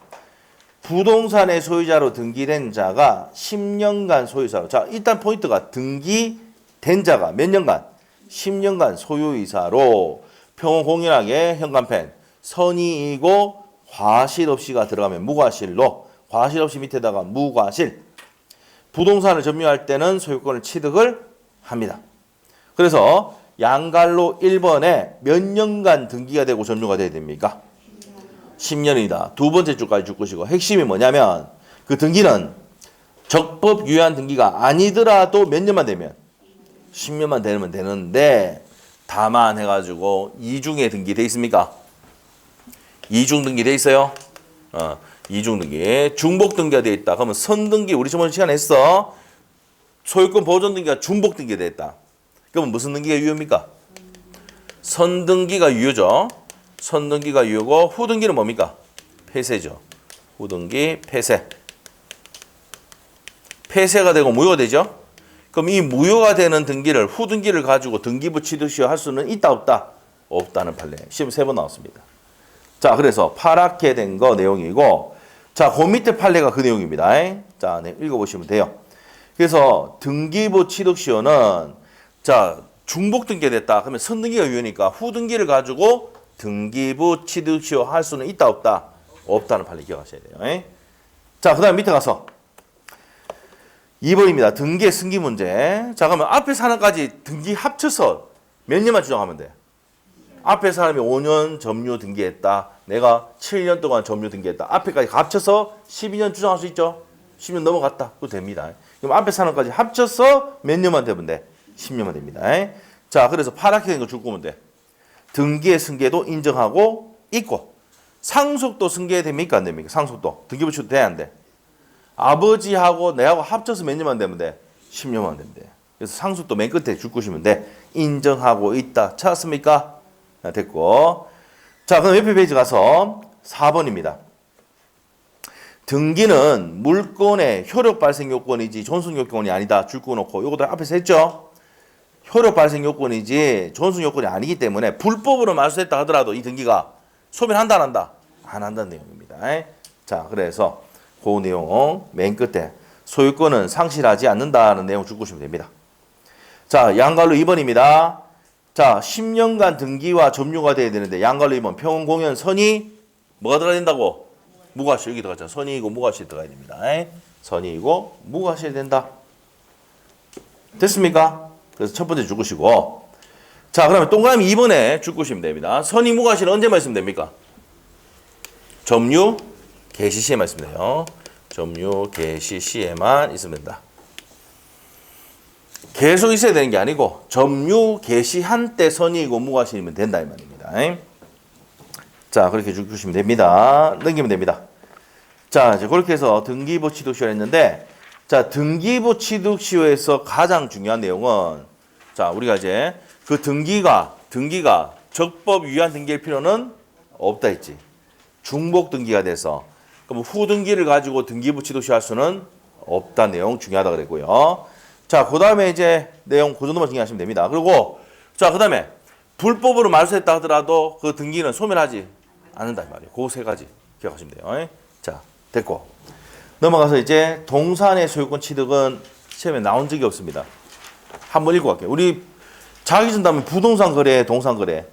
부동산의 소유자로 등기된 자가 10년간 소유자로. 자, 일단 포인트가 등기된 자가 몇 년간? 10년간 소유이사로 평공인하게 현관펜 선의이고 과실 없이가 들어가면 무과실로, 과실 없이 밑에다가 무과실. 부동산을 점유할 때는 소유권을 취득을 합니다. 그래서 양갈로 1번에 몇 년간 등기가 되고 점유가 돼야 됩니까? 10년이다. 두 번째 줄까지 줄 것이고 핵심이 뭐냐면 그 등기는 적법 유효한 등기가 아니더라도 몇 년만 되면 10년만 되면 되는데 다만 해가지고 이중에 등기돼 있습니까? 이중 등기 돼 있어요? 이중 등기. 중복 등기가 돼 있다. 그러면 선등기 우리 저번 시간에 했어. 소유권 보존 등기가 중복 등기가 돼 있다. 그러면 무슨 등기가 유효입니까? 선등기가 유효죠. 선등기가 유효고 후등기는 뭡니까? 폐쇄죠. 후등기 폐쇄. 폐쇄가 되고 무효가 되죠. 그럼 이 무효가 되는 등기를 후등기를 가지고 등기부 취득시효 할 수는 있다 없다? 없다는 판례. 시험 3번 나왔습니다. 자, 그래서 파랗게 된 거 내용이고 자, 그 밑에 판례가 그 내용입니다. 자, 네, 읽어보시면 돼요. 그래서 등기부 취득시효는 자, 중복 등기가 됐다. 그러면 선등기가 유효니까 후등기를 가지고 등기부 취득시효 할 수는 있다 없다? 없다는 판례 기억하셔야 돼요. 자, 그 다음에 밑에 가서 2번입니다. 등기의 승기 문제. 자, 그러면 앞에 사람까지 등기 합쳐서 몇 년만 추정하면 돼? 앞에 사람이 5년 점유 등기했다. 내가 7년 동안 점유 등기했다. 앞에까지 합쳐서 12년 추정할 수 있죠? 10년 넘어갔다. 그거 됩니다. 그럼 앞에 사람까지 합쳐서 몇 년만 되면 돼? 10년만 됩니다. 자, 그래서 파랗게 된 거 줄 거면 돼. 등기의 승계도 인정하고 있고 상속도 승계됩니까? 안 됩니까? 상속도. 등기 부치도 돼야 안 돼? 아버지하고 내하고 합쳐서 몇 년만 되면 돼? 10년만 되면 돼. 그래서 상속도 맨 끝에 줄 것이면 돼. 인정하고 있다. 찾았습니까? 됐고. 자, 그럼 옆에 페이지 가서 4번입니다. 등기는 물권의 효력 발생 요건이지 존속 요건이 아니다. 줄 거 놓고 요것도 앞에서 했죠? 효력 발생 요건이지 존속 요건이 아니기 때문에 불법으로 말소했다 하더라도 이 등기가 소멸한다 안 한다? 안 한다는 내용입니다. 자, 그래서 그 내용 맨 끝에 소유권은 상실하지 않는다는 내용 줄 것이면 됩니다. 자, 양갈로 2번입니다. 자, 10년간 등기와 점유가 돼야 되는데 양갈로 2번 평원공연 선의 뭐가 들어가야 된다고? 무과실 여기 들어가죠. 선의이고 무과실 들어가야 됩니다. 선의이고 무과실 된다. 됐습니까? 그래서 첫 번째 줄 것이고. 자, 그러면 동그라미 2번에 줄 것이면 됩니다. 선의 무과실은 언제만 있으면 됩니까? 점유 개시 시에만 있으면 돼요. 점유 개시 시에만 있으면 된다. 계속 있어야 되는 게 아니고 점유 개시한 때 선의이고 무과실이면 된다 이 말입니다. 자, 그렇게 주시면 됩니다. 넘기면 됩니다. 자, 이제 그렇게 해서 등기부 취득시효를 했는데, 자, 등기부 취득시효에서 가장 중요한 내용은, 자, 우리가 이제 그 등기가 적법 유효한 등기일 필요는 없다 했지. 중복 등기가 돼서. 그럼 후등기를 가지고 등기부 취득시효 할 수는 없다 내용 중요하다 그랬고요. 자, 그 다음에 이제 내용 그 정도만 정리하시면 됩니다. 그리고, 자, 그 다음에 불법으로 말소했다 하더라도 그 등기는 소멸하지 않는다 이 말이에요. 그 세 가지 기억하시면 돼요. 자, 됐고. 넘어가서 이제 동산의 소유권 취득은 시험에 나온 적이 없습니다. 한번 읽어갈게요. 우리 자기 전담은 부동산 거래, 동산 거래.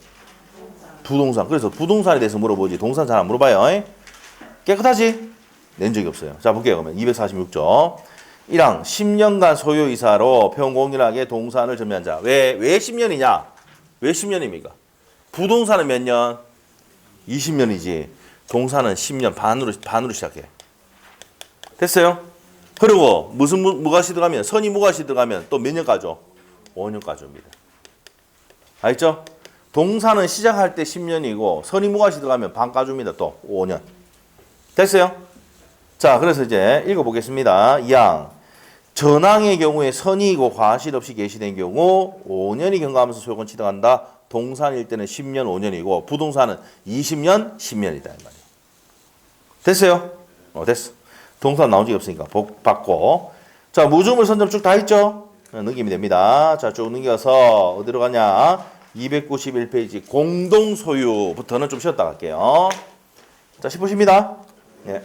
부동산. 그래서 부동산에 대해서 물어보지. 동산 잘 안 물어봐요. 깨끗하지? 낸 적이 없어요. 자, 볼게요. 그러면 246조. 1항 10년간 소유이사로 평공인하게 동산을 점유한 자. 왜 10년이냐? 왜 10년입니까? 부동산은 몇 년? 20년이지. 동산은 10년 반으로 시작해. 됐어요? 그리고 무슨 무과시 들어가면 선의 무과시 들어가면 또 몇 년 가죠? 5년 가줍니다. 알겠죠? 동산은 시작할 때 10년이고 선의 무과시 들어가면 반 가줍니다. 또 5년. 됐어요? 자, 그래서 이제 읽어보겠습니다. 2항. 전항의 경우에 선의이고 과실 없이 개시된 경우 5년이 경과하면서 소유권 취득한다. 동산일 때는 10년, 5년이고 부동산은 20년, 10년이다. 이 말이에요. 됐어요? 됐어. 동산 나온 적이 없으니까 복 받고. 자, 무주물 선점 쭉 다 했죠? 넘기면 됩니다. 자, 쭉 넘겨서 어디로 가냐? 291페이지 공동소유부터는 좀 쉬었다 갈게요. 자, 10호십니다. 예.